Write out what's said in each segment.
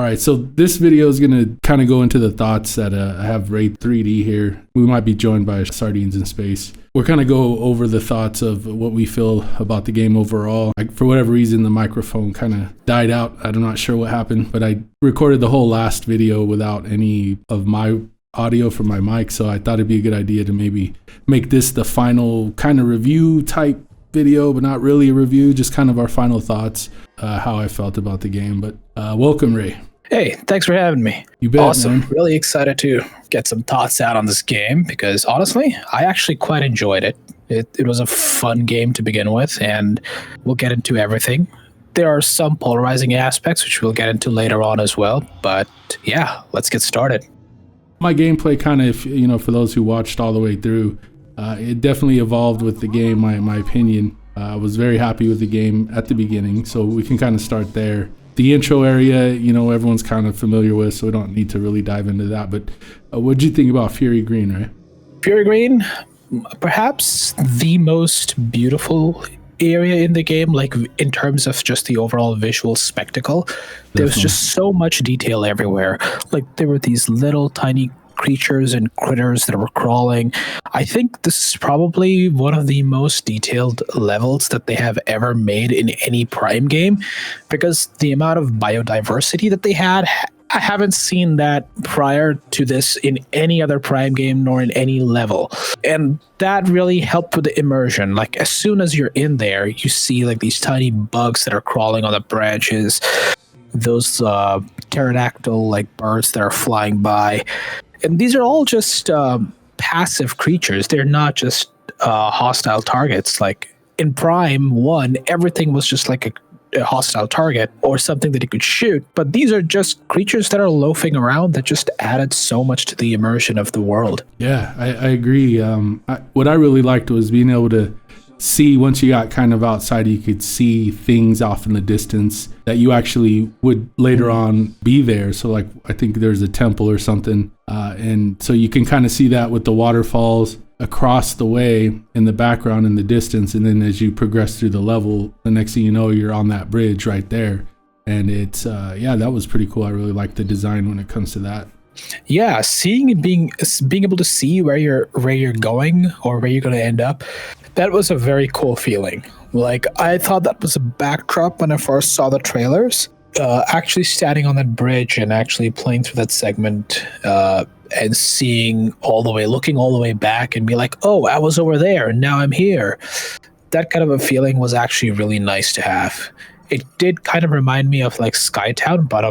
All right, so this video is going to kind of go into the thoughts that I have Ray 3D here. We might be joined by Sardines in Space. We're kind of go over the thoughts of what we feel about the game overall. For whatever reason, the microphone kind of died out. I'm not sure what happened, but I recorded the whole last video without any of my audio from my mic, so I thought it'd be a good idea to maybe make this the final kind of review type video, but not really a review, just kind of our final thoughts, how I felt about the game. But welcome, Ray. Hey, thanks for having me. You bet, awesome. Man. Really excited to get some thoughts out on this game because honestly, I actually quite enjoyed it. It was a fun game to begin with, and we'll get into everything. There are some polarizing aspects, which we'll get into later on as well. But yeah, let's get started. My gameplay kind of, for those who watched all the way through, it definitely evolved with the game, my opinion. I was very happy with the game at the beginning, so we can kind of start there. The intro area, everyone's kind of familiar with, so we don't need to really dive into that. But what did you think about Fury Green, right? Fury Green, perhaps the most beautiful area in the game, like in terms of just the overall visual spectacle. There was just so much detail everywhere. Like there were these little tiny creatures and critters that were crawling. I think this is probably one of the most detailed levels that they have ever made in any Prime game, because the amount of biodiversity that they had, I haven't seen that prior to this in any other Prime game nor in any level. And that really helped with the immersion. Like as soon as you're in there, you see like these tiny bugs that are crawling on the branches, those pterodactyl like birds that are flying by. And these are all just passive creatures. They're not just hostile targets. Like in Prime 1, everything was just like a hostile target or something that you could shoot. But these are just creatures that are loafing around that just added so much to the immersion of the world. Yeah, I agree. What I really liked was being able to see, once you got kind of outside, you could see things off in the distance that you actually would later on be there. So like, I think there's a temple or something. And so you can kind of see that with the waterfalls across the way in the background in the distance. And then as you progress through the level, the next thing you know, you're on that bridge right there. And it's, that was pretty cool. I really like the design when it comes to that. Yeah, seeing it being able to see where you're going or where you're going to end up, that was a very cool feeling. Like I thought that was a backdrop when I first saw the trailers. Actually standing on that bridge and actually playing through that segment and seeing looking all the way back and be like, oh, I was over there and now I'm here. That kind of a feeling was actually really nice to have. It did kind of remind me of like Skytown, but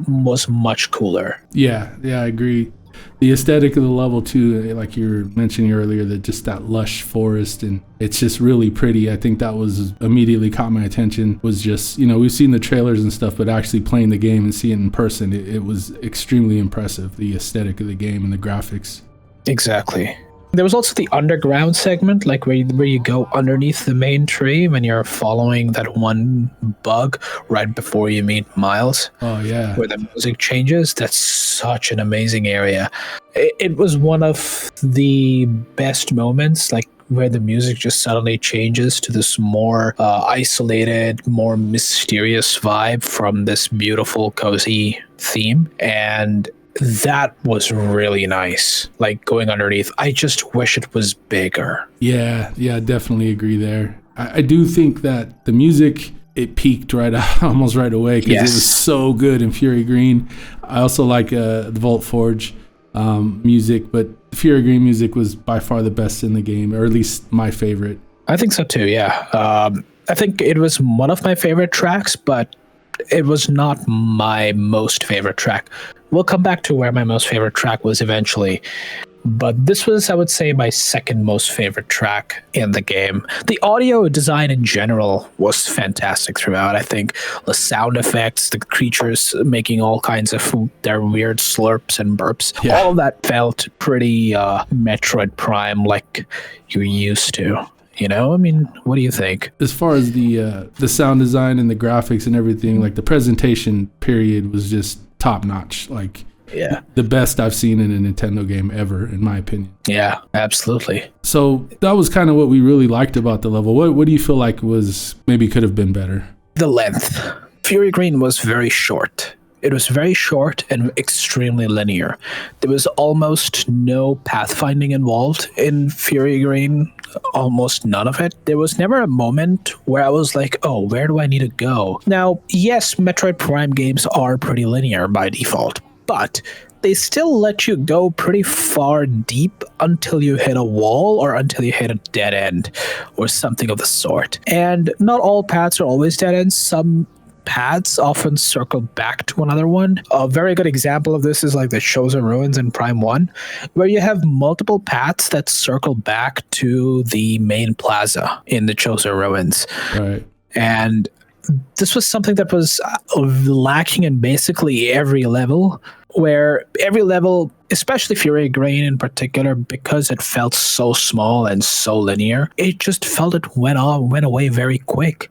was much cooler. Yeah, I agree. The aesthetic of the level too, like you were mentioning earlier, that lush forest, and it's just really pretty. I think that was immediately caught my attention. Was just, we've seen the trailers and stuff, but actually playing the game and seeing it in person, it was extremely impressive. The aesthetic of the game and the graphics. Exactly. There was also the underground segment, like where you go underneath the main tree when you're following that one bug right before you meet Miles. Oh, yeah. Where the music changes. That's such an amazing area. It was one of the best moments, like where the music just suddenly changes to this more isolated, more mysterious vibe from this beautiful, cozy theme. And that was really nice, like going underneath. I just wish it was bigger. Yeah, definitely agree there. I do think that the music, it peaked almost right away because it was so good in Fury Green. I also like the Vault Forge music, but the Fury Green music was by far the best in the game, or at least my favorite. I think so too, yeah. I think it was one of my favorite tracks, but it was not my most favorite track. We'll come back to where my most favorite track was eventually. But this was, I would say, my second most favorite track in the game. The audio design in general was fantastic throughout. I think the sound effects, the creatures making all kinds of their weird slurps and burps, all of that felt pretty Metroid Prime like you're used to. I mean, what do you think? As far as the sound design and the graphics and everything, like the presentation period was just top notch. Like, the best I've seen in a Nintendo game ever, in my opinion. Yeah, absolutely. So that was kind of what we really liked about the level. What do you feel like was maybe could have been better? The length. Fury Green was very short. It was very short and extremely linear. There was almost no pathfinding involved in Fury Green, almost none of it. There was never a moment where I was like, oh, where do I need to go? Now, yes, Metroid Prime games are pretty linear by default, but they still let you go pretty far deep until you hit a wall or until you hit a dead end or something of the sort. And not all paths are always dead ends. Some paths often circle back to another one. A very good example of this is like the Chosen Ruins in Prime 1, where you have multiple paths that circle back to the main plaza in the Chosen Ruins. Right. And this was something that was lacking in basically every level, where every level, especially Fury Grain in particular, because it felt so small and so linear, it just felt it went away very quick.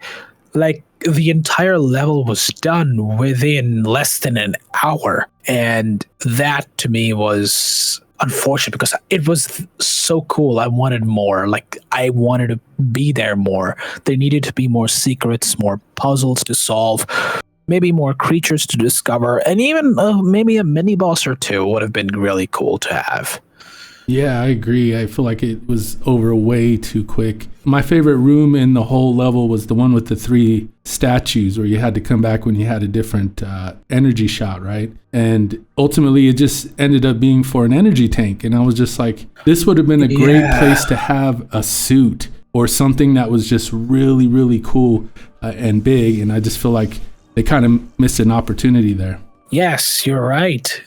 Like, the entire level was done within less than an hour. And that to me was unfortunate because it was so cool. I wanted more. Like, I wanted to be there more. There needed to be more secrets, more puzzles to solve, maybe more creatures to discover, and even maybe a mini boss or two would have been really cool to have. Yeah, I agree. I feel like it was over way too quick. My favorite room in the whole level was the one with the 3 statues where you had to come back when you had a different energy shot, right? And ultimately it just ended up being for an energy tank. And I was just like, this would have been a great place to have a suit or something that was just really, really cool and big. And I just feel like they kind of missed an opportunity there. Yes, you're right.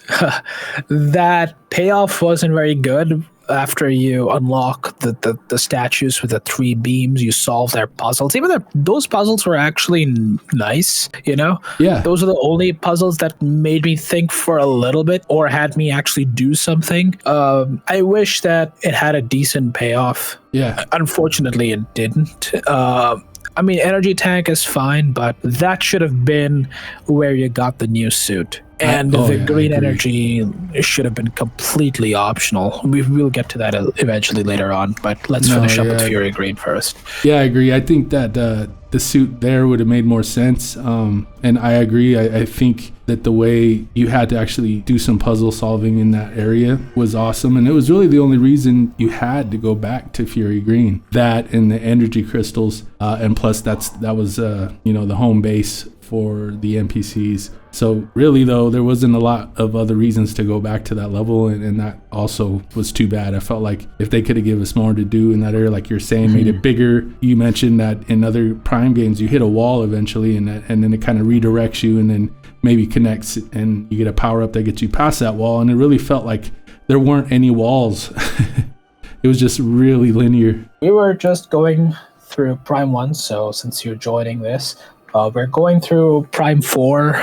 That payoff wasn't very good. After you unlock the statues with the 3 beams, you solve their puzzles. Even those puzzles were actually nice, you know? Yeah. Those are the only puzzles that made me think for a little bit or had me actually do something. I wish that it had a decent payoff. Yeah. Unfortunately, it didn't. I mean, energy tank is fine, but that should have been where you got the new suit. And the green energy should have been completely optional. We'll get to that eventually later on, but let's finish up with Fury Green first. Yeah, I agree. I think that the suit there would have made more sense. And I agree. I think that the way you had to actually do some puzzle solving in that area was awesome. And it was really the only reason you had to go back to Fury Green. That and the energy crystals. And plus that was the home base for the NPCs. So really, though, there wasn't a lot of other reasons to go back to that level, and that also was too bad. I felt like if they could have given us more to do in that area, like you're saying, made it bigger. You mentioned that in other Prime games, you hit a wall eventually, and then it kind of redirects you, and then maybe connects, and you get a power-up that gets you past that wall, and it really felt like there weren't any walls. It was just really linear. We were just going through Prime 1, so since you're joining this, we're going through Prime 4,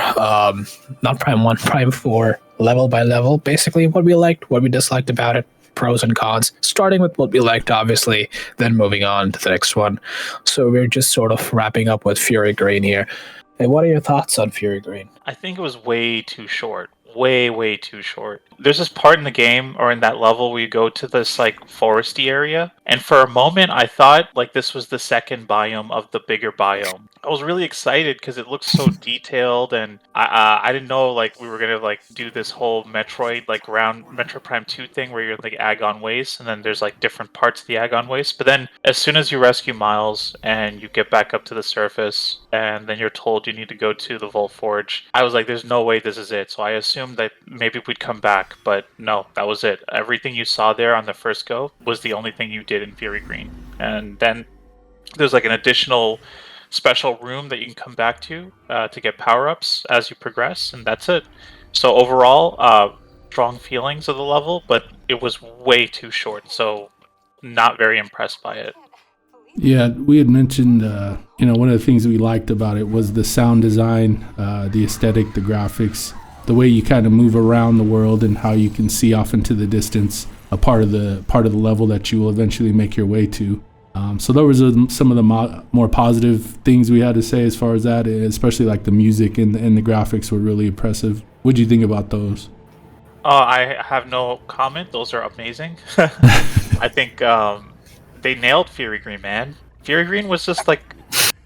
not Prime 1, Prime 4, level by level. Basically, what we liked, what we disliked about it, pros and cons. Starting with what we liked, obviously, then moving on to the next one. So we're just sort of wrapping up with Fury Green here. Hey, what are your thoughts on Fury Green? I think it was way too short. Way too short. There's this part in the game or in that level where you go to this like foresty area, and for a moment I thought like this was the second biome of the bigger biome. I was really excited because it looked so detailed, and I didn't know like we were gonna like do this whole Metroid like round Metroid Prime 2 thing where you're like Agon Waste, and then there's like different parts of the Agon Waste. But then as soon as you rescue Miles and you get back up to the surface, and then you're told you need to go to the Volt Forge, I was like, there's no way this is it. So I assumed that maybe we'd come back, but no, that was it. Everything you saw there on the first go was the only thing you did in Fury Green. And then there's like an additional special room that you can come back to get power-ups as you progress, and that's it. So overall, strong feelings of the level, but it was way too short, so not very impressed by it. Yeah, we had mentioned, one of the things we liked about it was the sound design, the aesthetic, the graphics, the way you kind of move around the world and how you can see off into the distance a part of the level that you will eventually make your way to. So there was some of the more positive things we had to say as far as that, especially like the music and the graphics were really impressive. What do you think about those? I have no comment. Those are amazing. I think they nailed Fury Green, man. Fury Green was just like,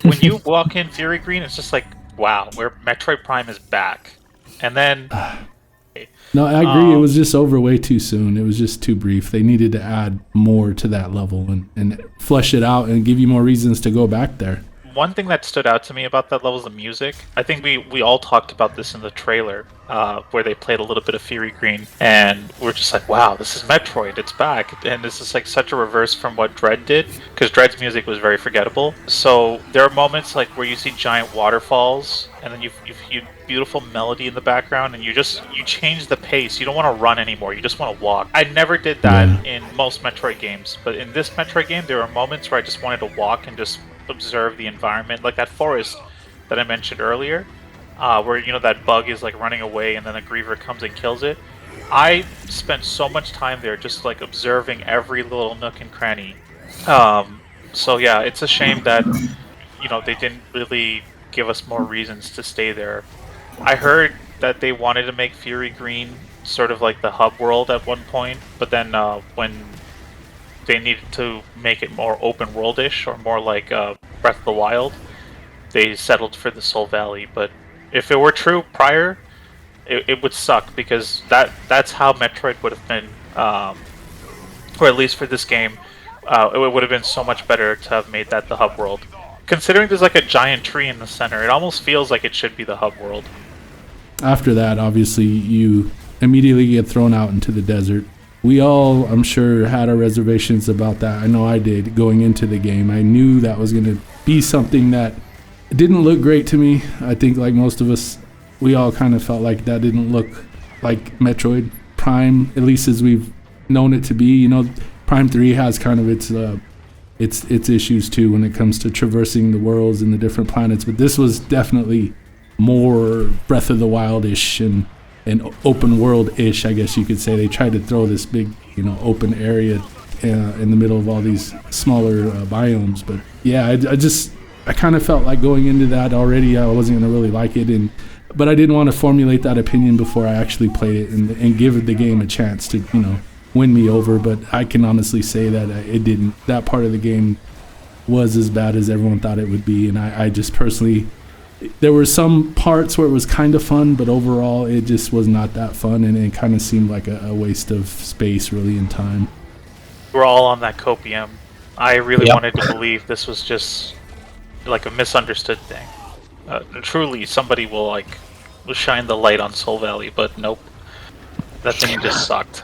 when you walk in Fury Green, it's just like, wow, where Metroid Prime is back. And then No, I agree. It was just over way too soon. It was just too brief. They needed to add more to that level and flesh it out and give you more reasons to go back there. one thing that stood out to me about that level is the music. I think we all talked about this in the trailer, where they played a little bit of Fury Green, and we're just like, wow, this is Metroid, it's back. And this is like such a reverse from what Dread did, because Dread's music was very forgettable. So there are moments like where you see giant waterfalls, and then you beautiful melody in the background, and you change the pace. You don't want to run anymore, you just want to walk. I never did that in most Metroid games, but in this Metroid game there are moments where I just wanted to walk and just observe the environment, like that forest that I mentioned earlier, where that bug is like running away and then a griever comes and kills it. I spent so much time there just like observing every little nook and cranny. So yeah, it's a shame that they didn't really give us more reasons to stay there. I heard that they wanted to make Fury Green sort of like the hub world at one point, but then when they needed to make it more open world-ish or more like Breath of the Wild, they settled for the Soul Valley. But if it were true prior, it would suck, because that's how Metroid would have been, or at least for this game, it would have been so much better to have made that the hub world. Considering there's like a giant tree in the center, it almost feels like it should be the hub world. After that, obviously, you immediately get thrown out into the desert. We all, I'm sure, had our reservations about that. I know I did going into the game. I knew that was going to be something that didn't look great to me. I think like most of us, we all kind of felt like that didn't look like Metroid Prime, at least as we've known it to be. Prime 3 has kind of its issues too when it comes to traversing the worlds and the different planets, but this was definitely more Breath of the Wild-ish and open world-ish, I guess you could say. They tried to throw this big, open area in the middle of all these smaller biomes. But yeah, I kind of felt like going into that already, I wasn't going to really like it, but I didn't want to formulate that opinion before I actually played it and give the game a chance to, win me over. But I can honestly say that it didn't. That part of the game was as bad as everyone thought it would be, and I just personally, there were some parts where it was kind of fun, but overall it just was not that fun, and it kind of seemed like a waste of space, really, in time. We're all on that copium. I really wanted to believe this was just like a misunderstood thing. Truly, somebody will shine the light on Soul Valley, but nope. That thing just sucked.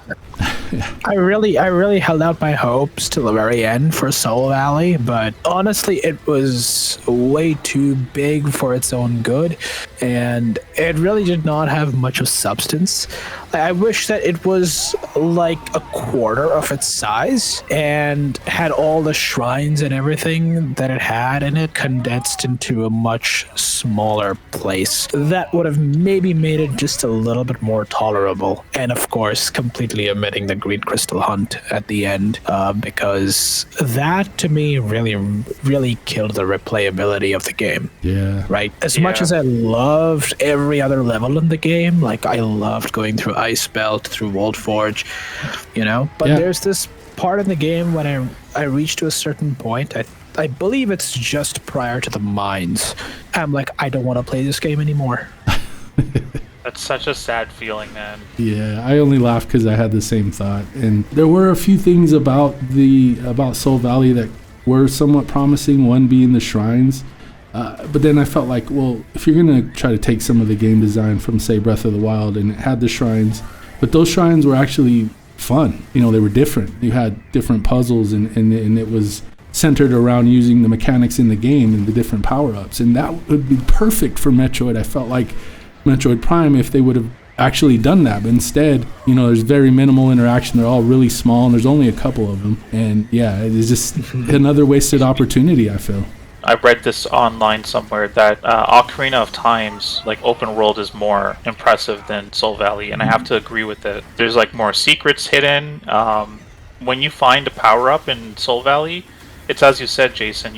I really held out my hopes till the very end for Soul Valley, but honestly, it was way too big for its own good, and it really did not have much of substance. I wish that it was like a quarter of its size and had all the shrines and everything that it had in it condensed into a much smaller place. That would have maybe made it just a little bit more tolerable, and of course, completely omitting the green crystal hunt at the end, because that to me really killed the replayability of the game. Yeah. Right? As much as I loved every other level in the game, like I loved going through Ice Belt, through World Forge, but there's this part in the game when I reach to a certain point, I believe it's just prior to the mines, I'm like, I don't want to play this game anymore. That's such a sad feeling, man. Yeah, I only laughed because I had the same thought. And there were a few things about Soul Valley that were somewhat promising, one being the shrines. But then I felt like, well, if you're going to try to take some of the game design from, say, Breath of the Wild, and it had the shrines, but those shrines were actually fun. They were different. You had different puzzles, and it was centered around using the mechanics in the game and the different power-ups. And that would be perfect for Metroid. I felt like Metroid Prime, if they would have actually done that. But instead, there's very minimal interaction. They're all really small, and there's only a couple of them. And yeah, it's just another wasted opportunity, I feel. I read this online somewhere that Ocarina of Time's open world is more impressive than Soul Valley, and I have to agree with it. There's more secrets hidden. When you find a power-up in Soul Valley, it's as you said, Jason,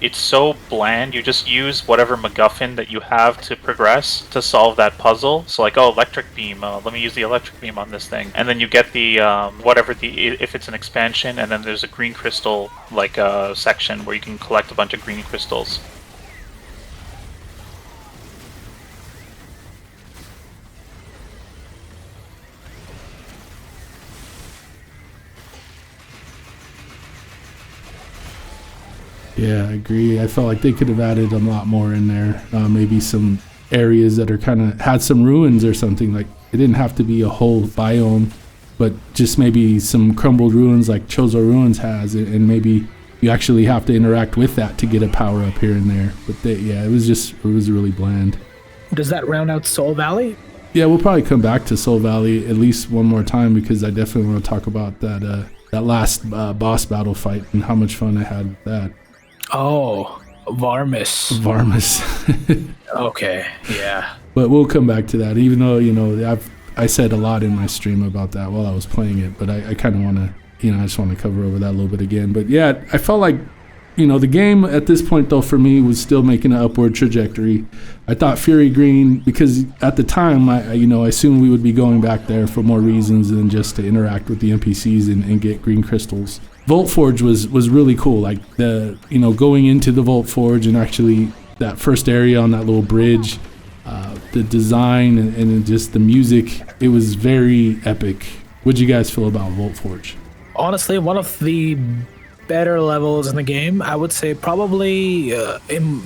it's so bland. You just use whatever MacGuffin that you have to progress to solve that puzzle. So electric beam. Let me use the electric beam on this thing, and then you get the if it's an expansion, and then there's a green crystal section where you can collect a bunch of green crystals. Yeah, I agree. I felt like they could have added a lot more in there. Maybe some areas that are kind of had some ruins or something. Like it didn't have to be a whole biome, but just maybe some crumbled ruins like Chozo Ruins has, and maybe you actually have to interact with that to get a power up here and there. But it was really bland. Does that round out Soul Valley? Yeah, we'll probably come back to Soul Valley at least one more time because I definitely want to talk about that last boss battle fight and how much fun I had with that. Oh, Varmus. Okay, yeah. But we'll come back to that, even though, I said a lot in my stream about that while I was playing it, but I kind of want to, I just want to cover over that a little bit again. But yeah, I felt like, the game at this point, though, for me was still making an upward trajectory. I thought Fury Green, because at the time, I assumed we would be going back there for more reasons than just to interact with the NPCs and get green crystals. Vault Forge was really cool, like going into the Vault Forge and actually that first area on that little bridge, the design and just the music, it was very epic. What'd you guys feel about Vault Forge? Honestly, one of the better levels in the game. I would say probably,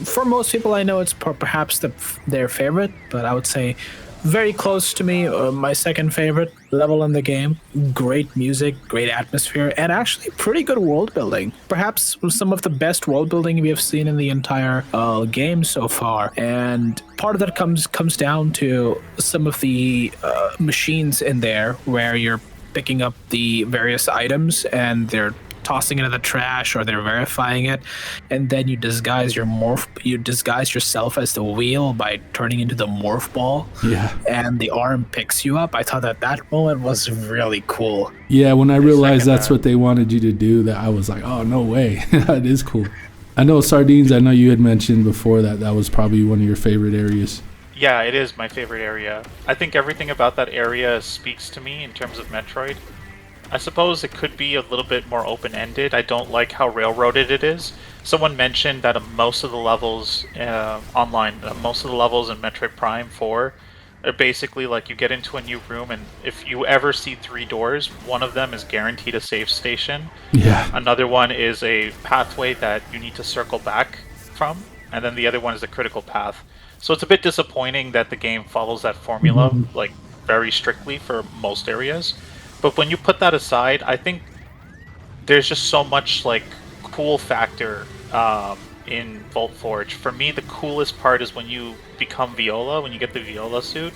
for most people I know, it's perhaps their favorite, but I would say very close to me, my second favorite level in the game. Great music, great atmosphere, and actually pretty good world building. Perhaps some of the best world building we have seen in the entire game so far. And part of that comes down to some of the machines in there where you're picking up the various items and they're tossing it in the trash or they're verifying it, and then you disguise yourself as the wheel by turning into the morph ball. Yeah. And the arm picks you up. I thought that moment was really cool. Yeah, when I realized that's what they wanted you to do, that I was like, oh, no way. That is cool. I know, Sardines, I know you had mentioned before that was probably one of your favorite areas. Yeah, it is my favorite area. I think everything about that area speaks to me in terms of Metroid. I suppose it could be a little bit more open-ended. I don't like how railroaded it is. Someone mentioned that most of the levels most of the levels in Metroid Prime 4 are basically like you get into a new room, and if you ever see 3 doors, one of them is guaranteed a save station. Yeah. Another one is a pathway that you need to circle back from, and then the other one is a critical path. So it's a bit disappointing that the game follows that formula like very strictly for most areas. But when you put that aside, I think there's just so much like cool factor in Vault Forge. For me, the coolest part is when you become Viola, when you get the Viola suit.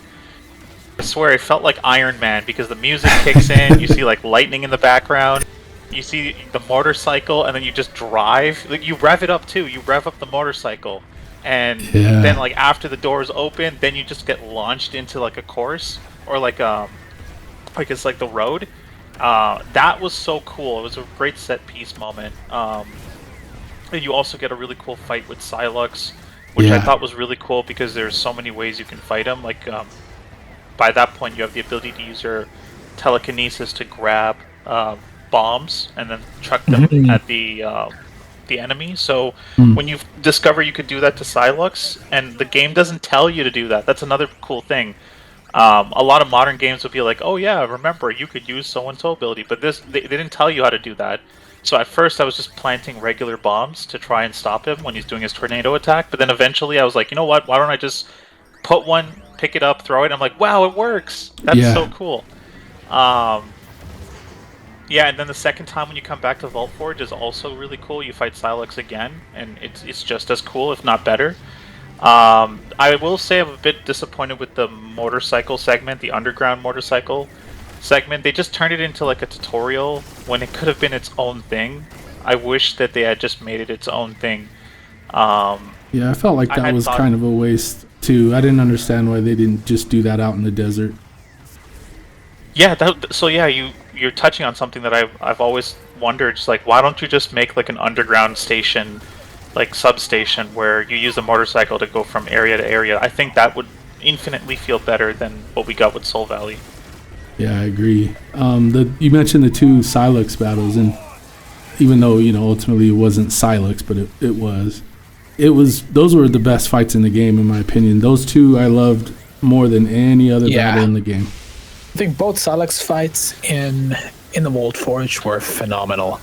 I swear, it felt like Iron Man because the music kicks in, you see like lightning in the background, you see the motorcycle, and then you just drive. Like, you rev it up too. You rev up the motorcycle, and then like after the doors open, then you just get launched into like a course or like it's like the road. That was so cool. It was a great set piece moment. And you also get a really cool fight with Psylux, which I thought was really cool because there's so many ways you can fight him. Like by that point, you have the ability to use your telekinesis to grab bombs and then chuck them at the enemy. So when you discover you could do that to Psylux, and the game doesn't tell you to do that. That's another cool thing. A lot of modern games would be like, oh yeah, remember, you could use so-and-so ability, but they didn't tell you how to do that. So at first I was just planting regular bombs to try and stop him when he's doing his tornado attack, but then eventually I was like, you know what, why don't I just put one, pick it up, throw it, I'm like, wow, it works! That's so cool. Yeah, and then the second time when you come back to Vault Forge is also really cool. You fight Psylux again, and it's just as cool, if not better. I will say I'm a bit disappointed with the motorcycle segment, the underground motorcycle segment. They just turned it into like a tutorial when it could have been its own thing. I wish that they had just made it its own thing. Yeah, I felt like that was kind of a waste too. I didn't understand why they didn't just do that out in the desert. Yeah, you're touching on something that I've always wondered. Just like, why don't you just make like an underground station, like substation, where you use the motorcycle to go from area to area? I think that would infinitely feel better than what we got with Soul Valley. Yeah, I agree. You mentioned the 2 Psylux battles, and even though ultimately it wasn't Psylux, but it was those were the best fights in the game in my opinion. Those 2 I loved more than any other battle in the game. I think both Psylux fights in the Vault Forge were phenomenal.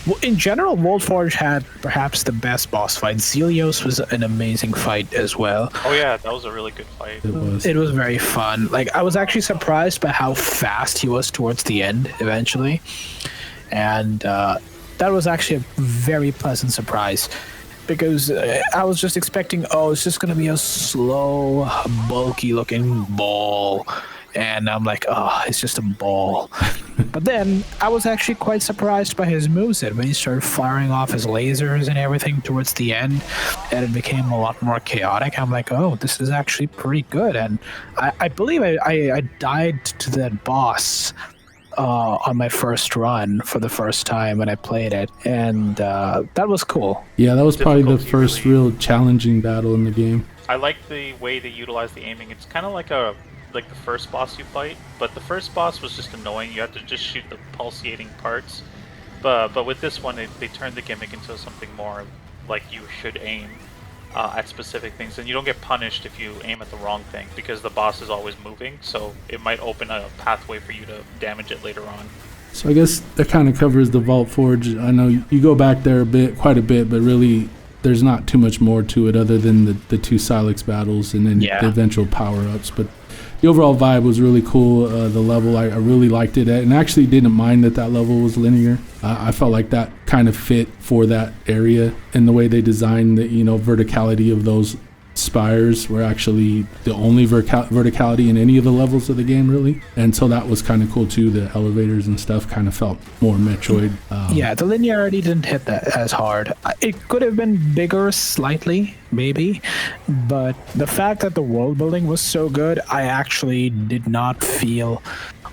Well, in general, Worldforge had perhaps the best boss fight. Zelios was an amazing fight as well. Oh yeah, that was a really good fight. It was very fun. Like, I was actually surprised by how fast he was towards the end eventually. And that was actually a very pleasant surprise. Because I was just expecting, it's just going to be a slow, bulky-looking ball. And I'm like, it's just a ball. But then I was actually quite surprised by his moveset when he started firing off his lasers and everything towards the end, and it became a lot more chaotic. I'm like, this is actually pretty good. And I believe I died to that boss on my first run for the first time when I played it, and that was cool. Yeah, that was probably the first real challenging battle in the game. I like the way they utilize the aiming. It's kind of like the first boss you fight, but the first boss was just annoying. You had to just shoot the pulsating parts. But with this one, they turned the gimmick into something more like you should aim at specific things, and you don't get punished if you aim at the wrong thing because the boss is always moving, so it might open a pathway for you to damage it later on. So I guess that kind of covers the Vault Forge. I know you go back there quite a bit, but really there's not too much more to it other than the two Silex battles and then the eventual power-ups. But the overall vibe was really cool. The level, I really liked it, and actually didn't mind that level was linear. I felt like that kind of fit for that area, and the way they designed the verticality of those spires were actually the only verticality in any of the levels of the game, really. And so that was kind of cool too. The elevators and stuff kind of felt more Metroid. The linearity didn't hit that as hard. It could have been bigger slightly, maybe, but the fact that the world building was so good, I actually did not feel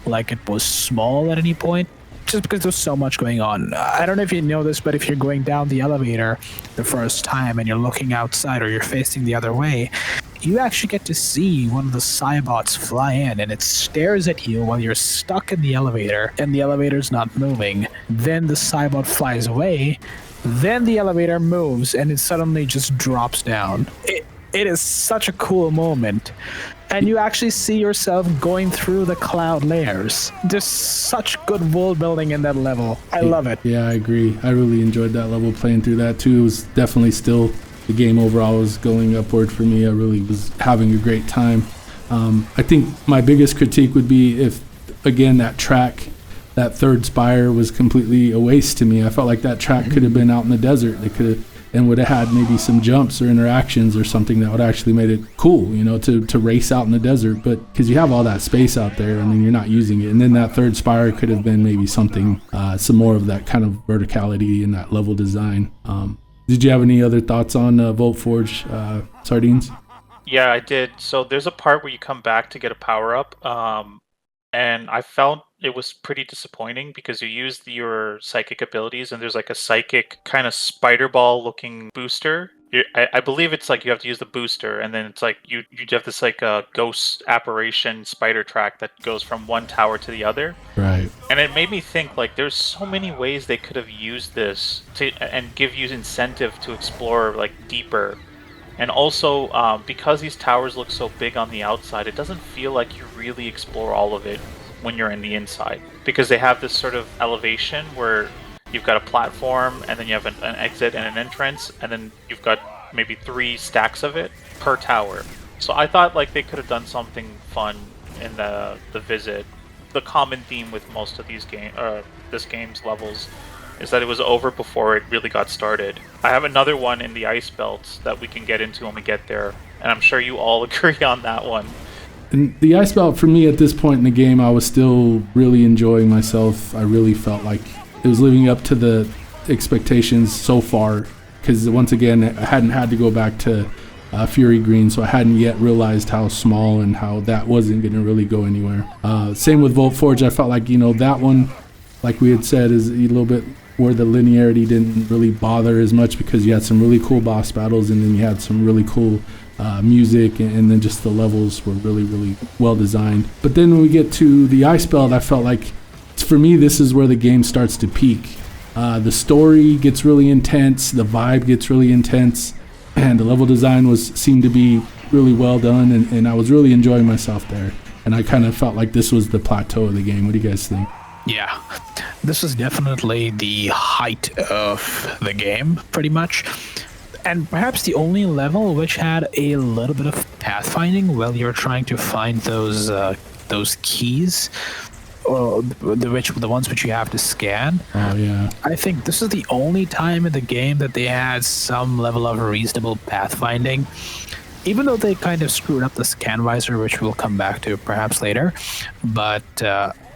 like it was small at any point, just because there's so much going on. I don't know if you know this, but if you're going down the elevator the first time and you're looking outside or you're facing the other way, you actually get to see one of the Cybots fly in, and it stares at you while you're stuck in the elevator and the elevator's not moving. Then the Cybot flies away, then the elevator moves and it suddenly just drops down. It is such a cool moment. And you actually see yourself going through the cloud layers. There's such good world building in that level. I love it. Yeah, I agree. I really enjoyed that level, playing through that too. It was definitely still, the game overall was going upward for me. I really was having a great time. I think my biggest critique would be if, again, that third spire was completely a waste to me. I felt like that track could have been out in the desert. They could have, and would have had maybe some jumps or interactions or something that would actually made it cool, to race out in the desert. But because you have all that space out there, you're not using it. And then that third spire could have been maybe something, some more of that kind of verticality in that level design. Did you have any other thoughts on Vault Forge, Sardines? Yeah, I did. So there's a part where you come back to get a power-up, and I felt it was pretty disappointing because you used your psychic abilities, and there's like a psychic kind of spider ball looking booster. I believe it's like you have to use the booster, and then it's like you have this like a ghost apparition spider track that goes from one tower to the other. Right. And it made me think like there's so many ways they could have used this and give you incentive to explore like deeper. And also, because these towers look so big on the outside, it doesn't feel like you really explore all of it when you're in the inside. Because they have this sort of elevation where you've got a platform, and then you have an exit and an entrance, and then you've got maybe 3 stacks of it per tower. So I thought like they could have done something fun in the visit. The common theme with most of these this game's levels is that it was over before it really got started. I have another one in the ice belts that we can get into when we get there, and I'm sure you all agree on that one. And the ice belt, for me at this point in the game, I was still really enjoying myself. I really felt like it was living up to the expectations so far, because once again, I hadn't had to go back to Fury Green, so I hadn't yet realized how small and how that wasn't going to really go anywhere. Same with Vault Forge. I felt like, that one, like we had said, is a little bit where the linearity didn't really bother as much, because you had some really cool boss battles, and then you had some really cool music, and then just the levels were really, really well designed. But then when we get to the ice belt, I felt like, for me, this is where the game starts to peak. The story gets really intense, the vibe gets really intense, and the level design seemed to be really well done, and I was really enjoying myself there. And I kind of felt like this was the plateau of the game. What do you guys think? Yeah, this is definitely the height of the game, pretty much. And perhaps the only level which had a little bit of pathfinding while you're trying to find those keys, or the ones which you have to scan. Oh yeah. I think this is the only time in the game that they had some level of reasonable pathfinding, even though they kind of screwed up the scan visor, which we'll come back to perhaps later. But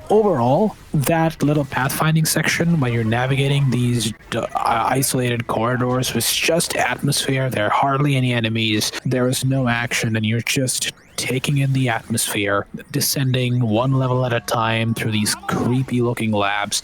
overall, that little pathfinding section when you're navigating these isolated corridors was just atmosphere. There are hardly any enemies. There is no action, and you're just taking in the atmosphere, descending one level at a time through these creepy looking labs.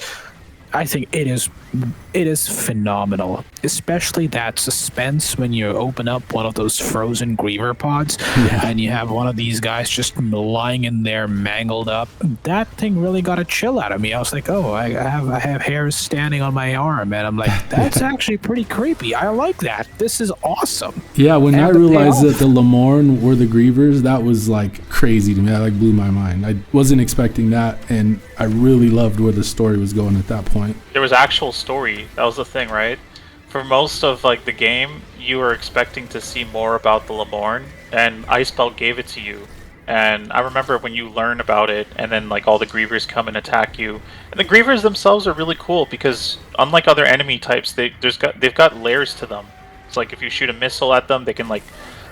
I think it is phenomenal, especially that suspense when you open up one of those frozen griever pods and you have one of these guys just lying in there mangled up. That thing really got a chill out of me. I was like, oh, I have hairs standing on my arm, and I'm like, that's actually pretty creepy. I like that. This is awesome. Yeah, when And I the realized payoff. that the Lamorne were the grievers, that was like crazy to me. That like blew my mind. I wasn't expecting that, and I really loved where the story was going at that point. There was actual story. That was the thing, right? For most of like the game, you were expecting to see more about the Lamorne, and Icebelt gave it to you. And I remember when you learn about it, and then like all the Grievers come and attack you. And the Grievers themselves are really cool because unlike other enemy types, they've got layers to them. It's like if you shoot a missile at them, they can like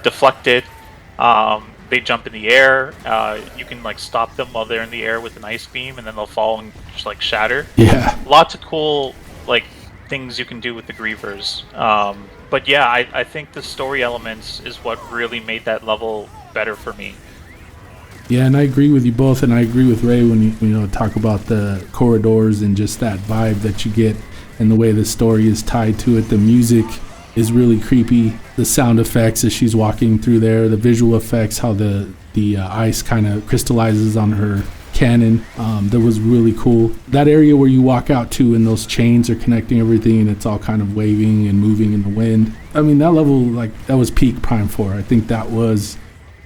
deflect it. They jump in the air. You can like stop them while they're in the air with an ice beam, and then they'll fall and just like shatter. Yeah. Lots of cool like things you can do with the Grievers. But yeah, I think the story elements is what really made that level better for me. Yeah, and I agree with you both, and I agree with Ray when you talk about the corridors and just that vibe that you get and the way the story is tied to it. The music is really creepy. The sound effects as she's walking through there, the visual effects, how the ice kind of crystallizes on her cannon, that was really cool. That area where you walk out to and those chains are connecting everything and it's all kind of waving and moving in the wind. I mean, that level, like, that was peak Prime 4. I think that was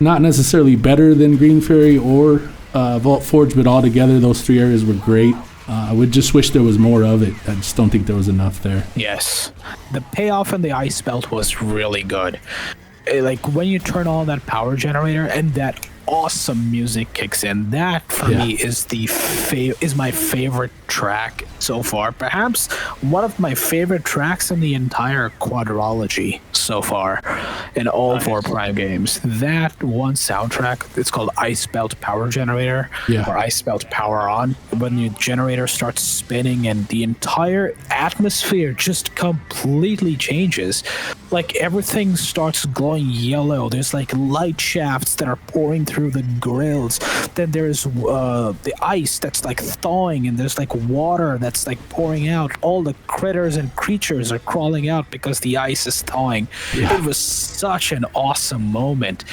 not necessarily better than Green Fairy or Vault Forge, but altogether those three areas were great. I would just wish there was more of it. I just don't think there was enough there. Yes. The payoff in the ice belt was really good. Like when you turn on that power generator and that awesome music kicks in, that for me is is my favorite track so far. Perhaps one of my favorite tracks in the entire quadrology so far in all four Prime games. That one soundtrack, it's called Ice Belt Power Generator or Ice Belt Power On. When the generator starts spinning and the entire atmosphere just completely changes. Like everything starts glowing yellow. There's like light shafts that are pouring through the grills. Then there's the ice that's like thawing, and there's like water that's like pouring out. All the critters and creatures are crawling out because the ice is thawing. It was such an awesome moment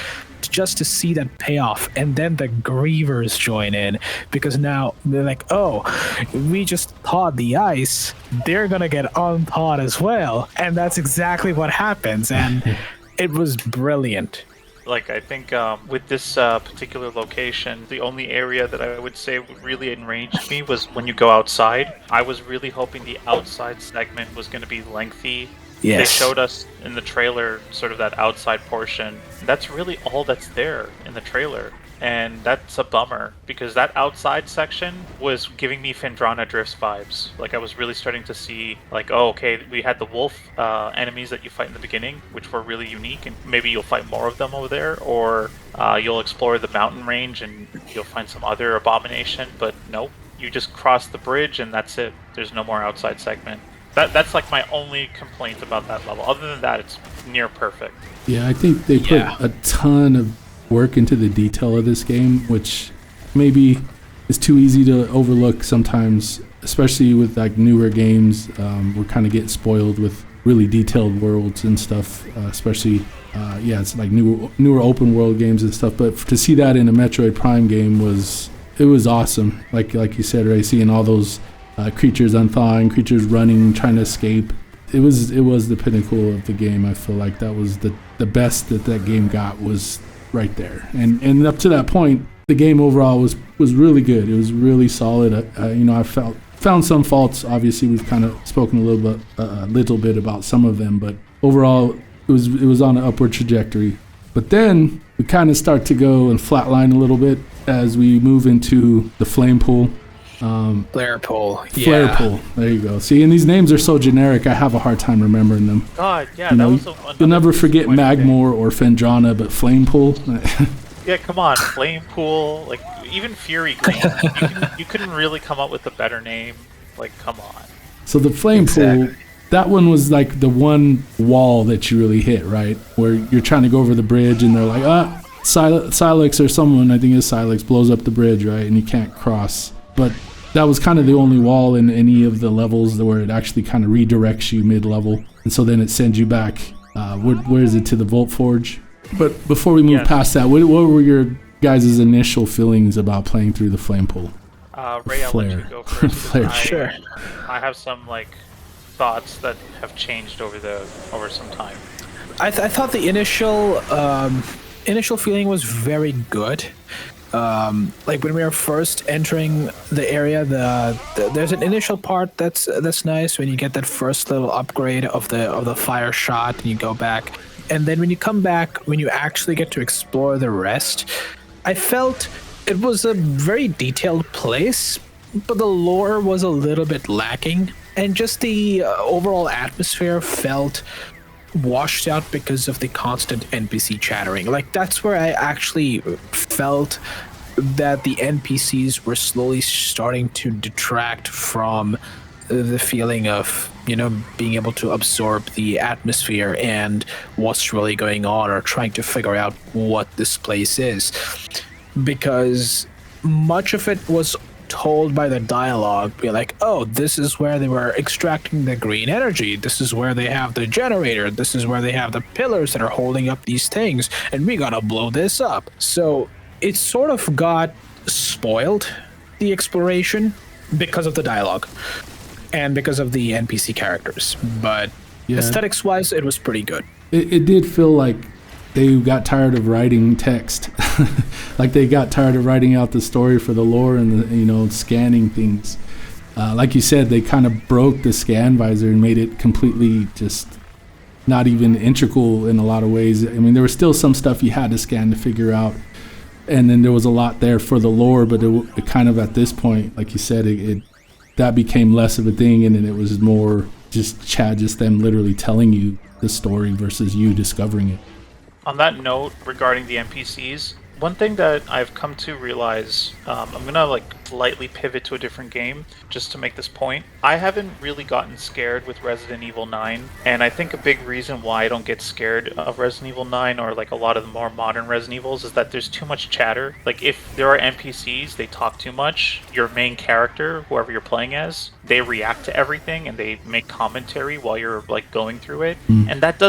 just to see that payoff. And then the Grievers join in because now they're like, oh, we just thawed the ice, they're gonna get unthawed as well. And that's exactly what happens, and it was brilliant. Like, I think with this particular location, the only area that I would say really enraged me was when you go outside. I was really hoping the outside segment was going to be lengthy. Yes. They showed us in the trailer sort of that outside portion. That's really all that's there in the trailer. And that's a bummer, because that outside section was giving me Phendrana Drifts vibes. Like, I was really starting to see, like, oh, okay, we had the wolf enemies that you fight in the beginning, which were really unique, and maybe you'll fight more of them over there, or you'll explore the mountain range and you'll find some other abomination, but nope, you just cross the bridge and that's it. There's no more outside segment. That's like my only complaint about that level. Other than that, it's near perfect. Yeah, I think they put a ton of work into the detail of this game, which maybe is too easy to overlook sometimes, especially with like newer games. We're kind of getting spoiled with really detailed worlds and stuff, especially it's like newer open world games and stuff. But to see that in a Metroid Prime game was awesome. Like you said, Ray, seeing all those creatures unthawing, creatures running, trying to escape. It was the pinnacle of the game. I feel like that was the best that game got was right there. And up to that point, the game overall was was really good. It was really solid. I found some faults. Obviously, we've kind of spoken a little bit about some of them, but overall, it was on an upward trajectory. But then we kind of start to go and flatline a little bit as we move into the flame pool. Flare pool. Flare pool. There you go. See, and these names are so generic, I have a hard time remembering them. God, yeah, that was you'll never forget Magmore or Fendrana, but flame pool. Yeah, come on, flame pool, like even Fury Green. You couldn't really come up with a better name. Like, come on. So the flame pool, that one was like the one wall that you really hit, right? Where you're trying to go over the bridge, and they're like, Silex or someone, I think it's Silex, blows up the bridge, right? And you can't cross. But that was kind of the only wall in any of the levels where it actually kind of redirects you mid-level. And so then it sends you back, where is it, to the Volt Forge? But before we move past that, what were your guys' initial feelings about playing through the flame pool? Ray, I'll let you go first. Flare. Sure. I have some thoughts that have changed over some time. I thought the initial feeling was very good. Like when we were first entering the area, there's an initial part that's nice when you get that first little upgrade of the fire shot and you go back, and then when you come back, when you actually get to explore the rest, I felt it was a very detailed place, but the lore was a little bit lacking, and just the overall atmosphere felt washed out because of the constant NPC chattering. Like, that's where I actually felt that the NPCs were slowly starting to detract from the feeling of, being able to absorb the atmosphere and what's really going on, or trying to figure out what this place is. Because much of it was told by the dialogue, be like, oh, this is where they were extracting the green energy, this is where they have the generator, this is where they have the pillars that are holding up these things, and we gotta blow this up. So it sort of got spoiled, the exploration, because of the dialogue and because of the NPC characters. But aesthetics wise, it was pretty good. It did feel like they got tired of writing text. Like they got tired of writing out the story for the lore and the, scanning things. Like you said, they kind of broke the scan visor and made it completely just not even integral in a lot of ways. I mean, there was still some stuff you had to scan to figure out. And then there was a lot there for the lore, but it kind of, at this point, like you said, that became less of a thing, and then it was more just them literally telling you the story versus you discovering it. On that note, regarding the NPCs, one thing that I've come to realize, I'm gonna lightly pivot to a different game just to make this point. I haven't really gotten scared with Resident Evil 9, and I think a big reason why I don't get scared of Resident Evil 9 or a lot of the more modern Resident Evils is that there's too much chatter. Like, if there are NPCs, they talk too much. Your main character, whoever you're playing as, they react to everything and they make commentary while you're going through it, and that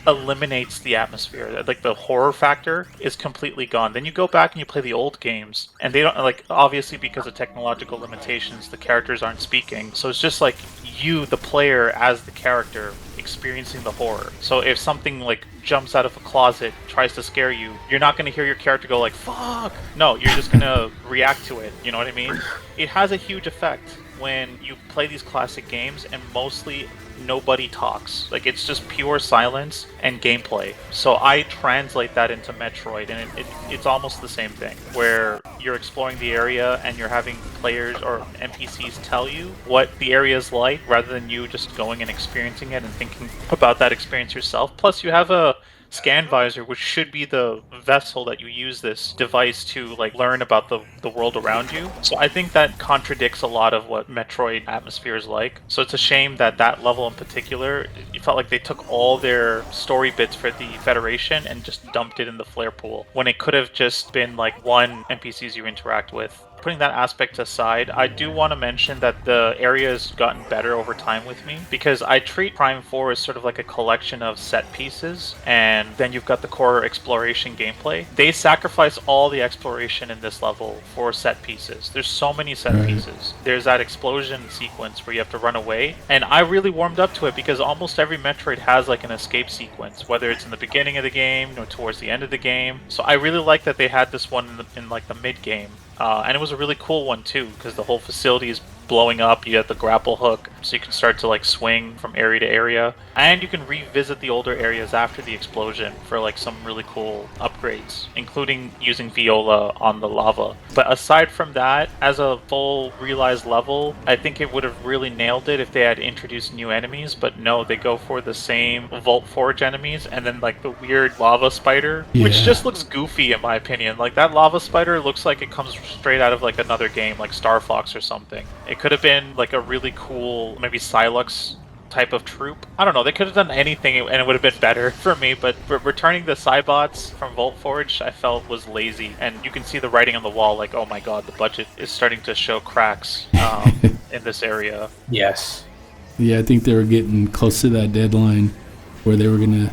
eliminates the atmosphere. The horror factor is completely gone. Then you go back and you play the old games, and they don't obviously, because of technological limitations, the characters aren't speaking, so it's just you, the player, as the character, experiencing the horror. So if something jumps out of a closet, tries to scare you, you're not going to hear your character go fuck. No, you're just going to react to it. You know what I mean? It has a huge effect when you play these classic games and mostly nobody talks. It's just pure silence and gameplay. So I translate that into Metroid, and it's almost the same thing, where you're exploring the area and you're having players or NPCs tell you what the area is like, rather than you just going and experiencing it and thinking about that experience yourself. Plus, you have a scan visor, which should be the vessel that you use this device to learn about the world around you. So I think that contradicts a lot of what Metroid atmosphere is like. So it's a shame that level in particular, it felt like they took all their story bits for the Federation and just dumped it in the flare pool, when it could have just been one NPCs you interact with. Putting that aspect aside, I do want to mention that the area has gotten better over time with me, because I treat Prime 4 as sort of like a collection of set pieces, and then you've got the core exploration gameplay. They sacrifice all the exploration in this level for set pieces. There's so many set pieces. There's that explosion sequence where you have to run away, and I really warmed up to it because almost every Metroid has an escape sequence, whether it's in the beginning of the game or towards the end of the game. So I really like that they had this one in the mid game. And it was a really cool one too, because the whole facility is blowing up. You have the grapple hook, so you can start to like swing from area to area, and you can revisit the older areas after the explosion for like some really cool upgrades, including using Viola on the lava. But aside from that, as a full realized level, I think it would have really nailed it if they had introduced new enemies. But no, they go for the same Vault Forge enemies, and then like the weird lava spider, which just looks goofy in my opinion. Like that lava spider looks like it comes straight out of like another game, like Star Fox or something. It could have been like a really cool, maybe Silux type of troop. I don't know. They could have done anything and it would have been better for me. But returning the Cybots from Vault Forge, I felt was lazy. And you can see the writing on the wall, like, oh my god, the budget is starting to show cracks in this area. Yes. Yeah, I think they were getting close to that deadline where they were gonna,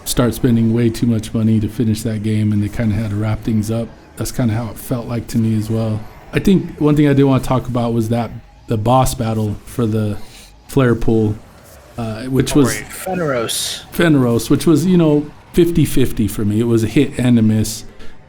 start spending way too much money to finish that game, and they kind of had to wrap things up. That's kind of how it felt like to me as well. I think one thing I did want to talk about was the boss battle for the flare pool, which was Fenros, which was 50-50 for me. It was a hit and a miss.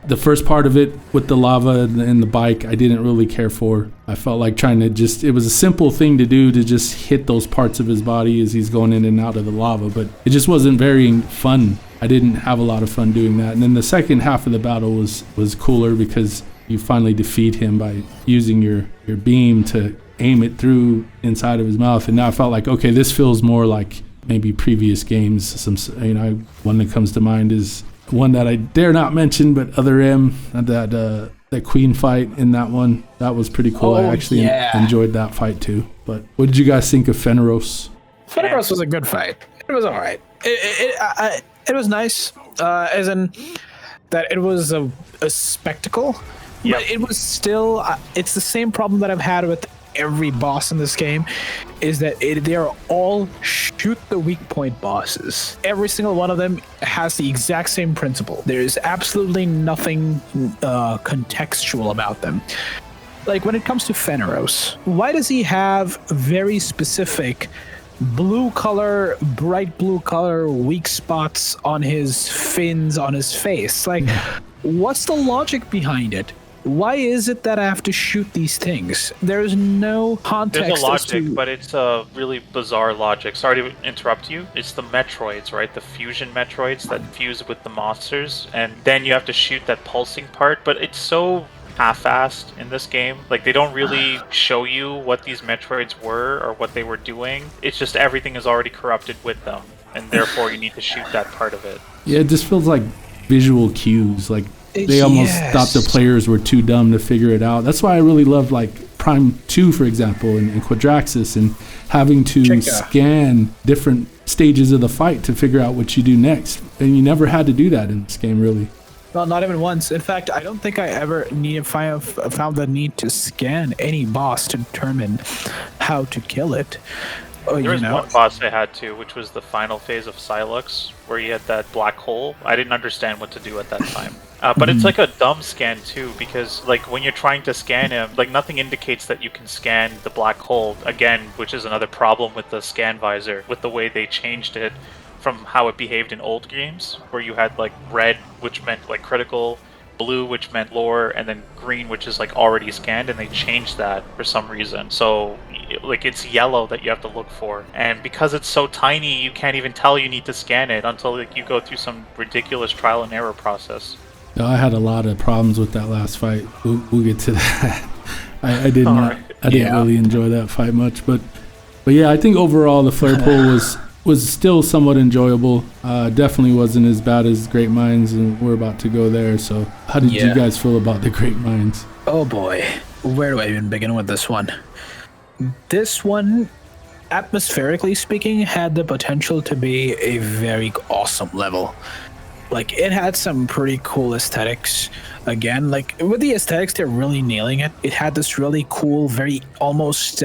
The first part of it with the lava and the bike, I didn't really care for. I felt like it was a simple thing to do, to just hit those parts of his body as he's going in and out of the lava, but it just wasn't very fun. I didn't have a lot of fun doing that. And then the second half of the battle was cooler, because you finally defeat him by using your beam to aim it through inside of his mouth. And now I felt like, okay, this feels more like maybe previous games. One that comes to mind is one that I dare not mention, but Other M, that Queen fight in that one. That was pretty cool. I actually enjoyed that fight too. But what did you guys think of Fenros? Fenros was a good fight. It was all right. It was nice, as in that it was a spectacle. Yep. But it was still, it's the same problem that I've had with every boss in this game, is that they are all shoot the weak point bosses. Every single one of them has the exact same principle. There's absolutely nothing contextual about them. Like when it comes to Fenros, why does he have very specific bright blue color, weak spots on his fins, on his face? Like, what's the logic behind it? Why is it that I have to shoot these things? There's no context. There's a logic, but it's a really bizarre logic. Sorry to interrupt you. It's the Metroids, right? The fusion Metroids that fuse with the monsters, and then you have to shoot that pulsing part. But it's so half-assed in this game. Like, they don't really show you what these Metroids were or what they were doing. It's just everything is already corrupted with them, and therefore you need to shoot that part of it. Yeah, it just feels like visual cues. Like, they almost thought the players were too dumb to figure it out. That's why I really loved like Prime 2, for example, and Quadraxis, and having to scan different stages of the fight to figure out what you do next. And you never had to do that in this game, really. Well, not even once. In fact, I don't think I ever found the need to scan any boss to determine how to kill it. There was one boss I had to, which was the final phase of Silux, where you had that black hole. I didn't understand what to do at that time. But it's like a dumb scan too, because like when you're trying to scan him, like nothing indicates that you can scan the black hole again, which is another problem with the scan visor, with the way they changed it from how it behaved in old games, where you had like red, which meant like critical, blue, which meant lore, and then green, which is like already scanned, and they changed that for some reason. So like it's yellow that you have to look for, and because it's so tiny, you can't even tell you need to scan it until like you go through some ridiculous trial and error process. No, I had a lot of problems with that last fight. We'll get to that. I didn't really enjoy that fight much, but yeah, I think overall the flare pool was still somewhat enjoyable. Definitely wasn't as bad as Great Minds, and we're about to go there. So how did you guys feel about the Great Minds? Oh boy, where do I even begin with this one? This one, atmospherically speaking, had the potential to be a very awesome level. Like, it had some pretty cool aesthetics. Again, like, with the aesthetics, they're really nailing it. It had this really cool, very almost...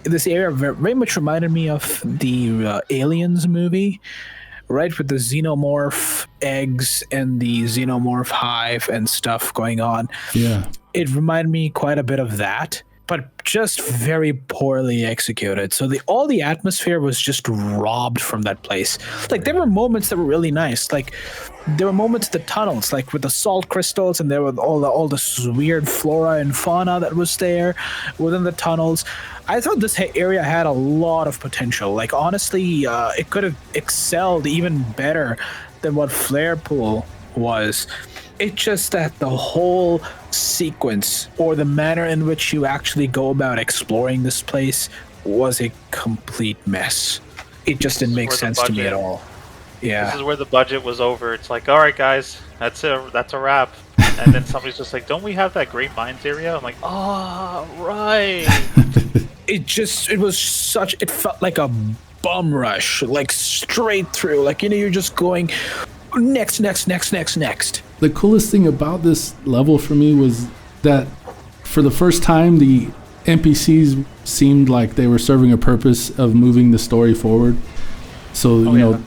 this area very much reminded me of the Aliens movie, right? With the xenomorph eggs and the xenomorph hive and stuff going on. Yeah. It reminded me quite a bit of that. But just very poorly executed. So all the atmosphere was just robbed from that place. Like there were moments that were really nice. Like there were moments in the tunnels, like with the salt crystals, and there were all this weird flora and fauna that was there within the tunnels. I thought this area had a lot of potential. Like honestly, it could have excelled even better than what Flare Pool was. It's just that the whole sequence or the manner in which you actually go about exploring this place was a complete mess. It just didn't make sense to me at all. Yeah. This is where the budget was over. It's like, all right, guys, that's a wrap. And then somebody's just like, don't we have that Great Mines area? I'm like, oh, right. It felt like a bum rush, like straight through. Like, you're just going next. The coolest thing about this level for me was that for the first time, the NPCs seemed like they were serving a purpose of moving the story forward. So,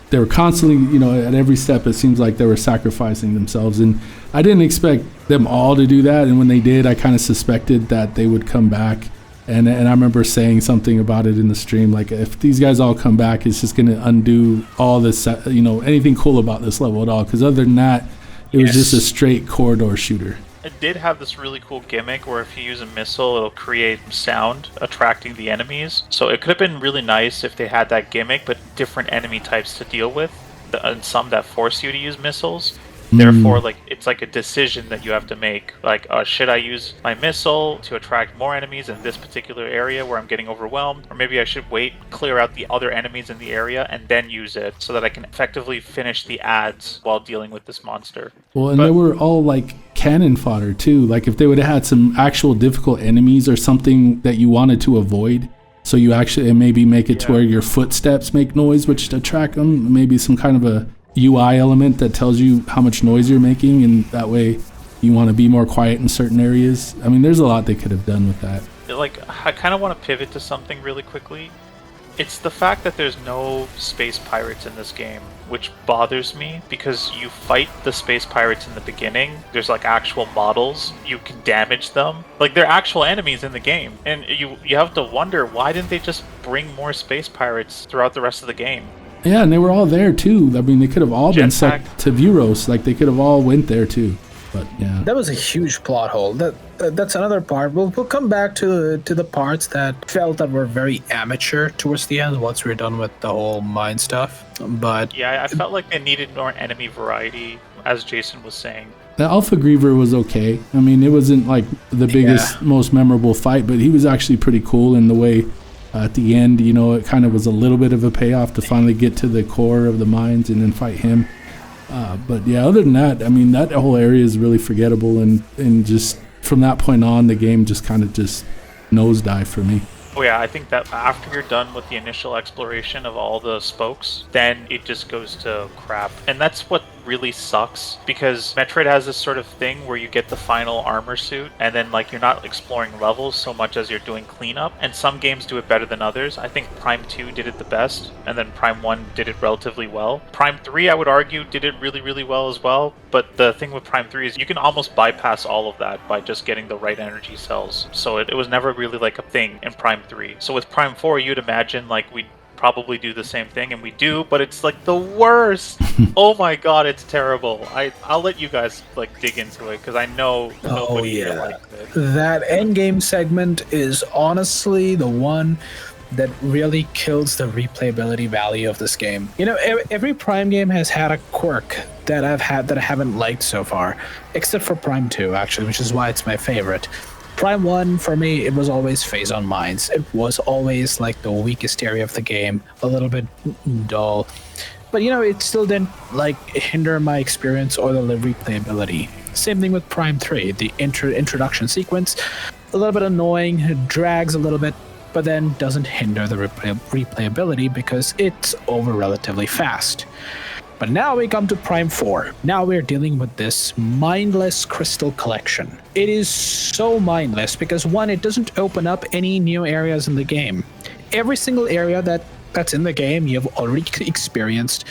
they were constantly, at every step, it seems like they were sacrificing themselves. And I didn't expect them all to do that. And when they did, I kind of suspected that they would come back. And I remember saying something about it in the stream, like if these guys all come back, it's just going to undo all this, anything cool about this level at all. Because other than that, it was just a straight corridor shooter. It did have this really cool gimmick where if you use a missile, it'll create sound attracting the enemies. So it could have been really nice if they had that gimmick, but different enemy types to deal with, and some that force you to use missiles. Therefore, it's like a decision that you have to make. Like, should I use my missile to attract more enemies in this particular area where I'm getting overwhelmed? Or maybe I should wait, clear out the other enemies in the area, and then use it so that I can effectively finish the ads while dealing with this monster. Well, and they were all, cannon fodder, too. Like, if they would have had some actual difficult enemies or something that you wanted to avoid, so you actually maybe make it to where your footsteps make noise, which attract them, maybe some kind of a UI element that tells you how much noise you're making, and that way you want to be more quiet in certain areas. I mean, there's a lot they could have done with that. I kind of want to pivot to something really quickly. It's the fact that there's no space pirates in this game, which bothers me, because you fight the space pirates in the beginning. There's actual models. You can damage them. They're actual enemies in the game. And you have to wonder, why didn't they just bring more space pirates throughout the rest of the game? Yeah, and they were all there too. I mean, they could have all been sucked to Vuros. They could have all went there too. But yeah, that was a huge plot hole. That's another part. We'll come back to the parts that felt that were very amateur towards the end once we're done with the whole mine stuff. But yeah, I felt like they needed more enemy variety, as Jason was saying. The Alpha Griever was okay. I mean, it wasn't the biggest, most memorable fight, but he was actually pretty cool in the way. At the end, it kind of was a little bit of a payoff to finally get to the core of the mines and then fight him. But yeah, other than that, I mean, that whole area is really forgettable. And just from that point on, the game just kind of just nosedive for me. Oh yeah, I think that after you're done with the initial exploration of all the spokes, then it just goes to crap. And that's what really sucks, because Metroid has this sort of thing where you get the final armor suit, and then you're not exploring levels so much as you're doing cleanup. And some games do it better than others. I think Prime 2 did it the best, and then Prime 1 did it relatively well. Prime 3, I would argue, did it really, really well as well. But the thing with Prime 3 is you can almost bypass all of that by just getting the right energy cells. So it was never really a thing in Prime 3. So with Prime 4, you'd imagine we'd probably do the same thing, and we do, but it's the worst. Oh my god, it's terrible. I'll let you guys dig into it, because I know nobody likes it. That endgame segment is honestly the one that really kills the replayability value of this game. Every Prime game has had a quirk that I haven't liked so far, except for Prime 2 actually, which is why it's my favorite. Prime 1, for me, it was always phase on mines. It was always the weakest area of the game, a little bit dull. But, it still didn't, hinder my experience or the replayability. Same thing with Prime 3. The introduction sequence, a little bit annoying, it drags a little bit, but then doesn't hinder the replayability because it's over relatively fast. But now we come to Prime 4. Now we're dealing with this mindless crystal collection. It is so mindless because, one, it doesn't open up any new areas in the game. Every single area that's in the game you've already experienced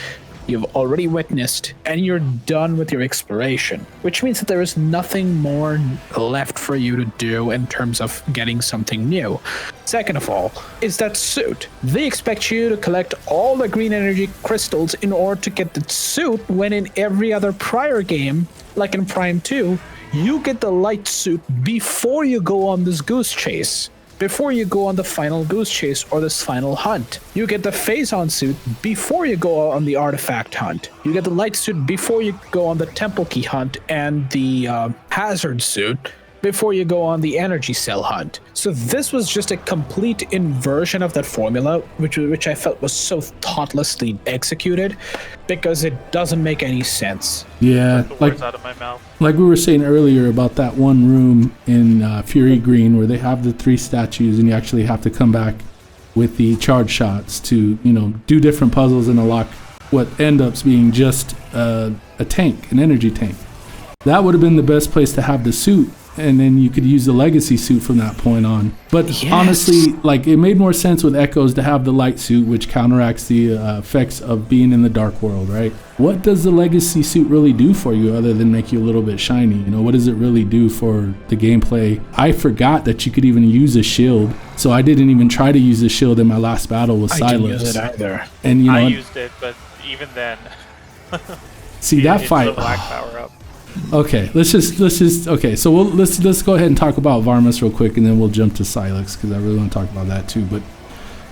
you've already witnessed, and you're done with your exploration, which means that there is nothing more left for you to do in terms of getting something new. Second of all, is that suit. They expect you to collect all the green energy crystals in order to get the suit, when in every other prior game, like in Prime 2, you get the light suit before you go on this goose chase. Before you go on the final goose chase or this final hunt. You get the phase-on suit before you go on the artifact hunt. You get the light suit before you go on the temple key hunt, and the hazard suit before you go on the energy cell hunt. So this was just a complete inversion of that formula, which I felt was so thoughtlessly executed, because it doesn't make any sense. Yeah, the words out of my mouth. Like we were saying earlier about that one room in Fury Green where they have the 3 statues and you actually have to come back with the charge shots to, do different puzzles and unlock what ends up being just a tank, an energy tank. That would have been the best place to have the suit, and then you could use the legacy suit from that point on. But yes. Honestly, it made more sense with Echoes to have the light suit, which counteracts the effects of being in the dark world, right? What does the legacy suit really do for you other than make you a little bit shiny? What does it really do for the gameplay? I forgot that you could even use a shield, so I didn't even try to use the shield in my last battle with Silas. I didn't use it either. And I used it, but even then, see that fight. It's a black power up. Okay, let's just okay. So let's go ahead and talk about Varmus real quick, and then we'll jump to Silex because I really want to talk about that too. But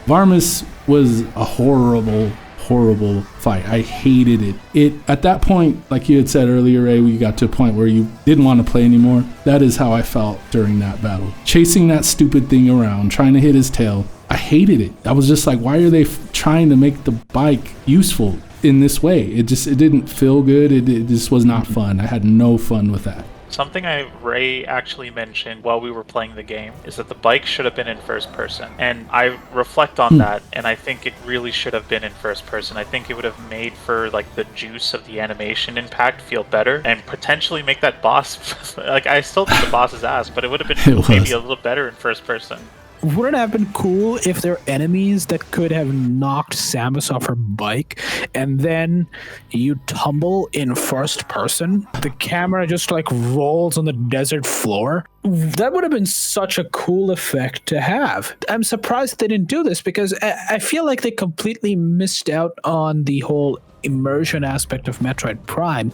Varmus was a horrible fight. I hated it. It at that point, like you had said earlier, Ray, we got to a point where you didn't want to play anymore. That is how I felt during that battle. Chasing that stupid thing around, trying to hit his tail. I hated it. I was just like, why are they trying to make the bike useful in this way? It didn't feel good. It just was not fun. I had no fun with that. Something Ray actually mentioned while we were playing the game is that the bike should have been in first person. And I reflect on that, and I think it really should have been in first person. I think it would have made for the juice of the animation impact feel better, and potentially make that boss I still think the boss is ass, but it would have been maybe a little better in first person. Wouldn't it have been cool if there were enemies that could have knocked Samus off her bike, and then you tumble in first person? The camera just rolls on the desert floor. That would have been such a cool effect to have. I'm surprised they didn't do this, because I feel like they completely missed out on the whole immersion aspect of Metroid Prime.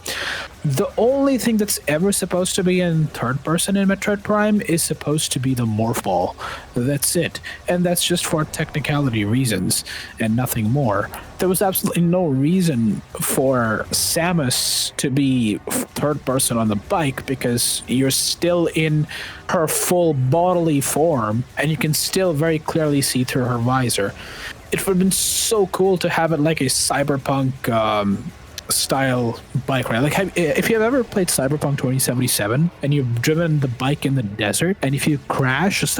The only thing that's ever supposed to be in third person in Metroid Prime is supposed to be the morph ball. That's it. And that's just for technicality reasons and nothing more. There was absolutely no reason for Samus to be third person on the bike, because you're still in her full bodily form and you can still very clearly see through her visor. It would have been so cool to have it like a cyberpunk style bike ride. If you have ever played Cyberpunk 2077 and you've driven the bike in the desert, and if you crash, it's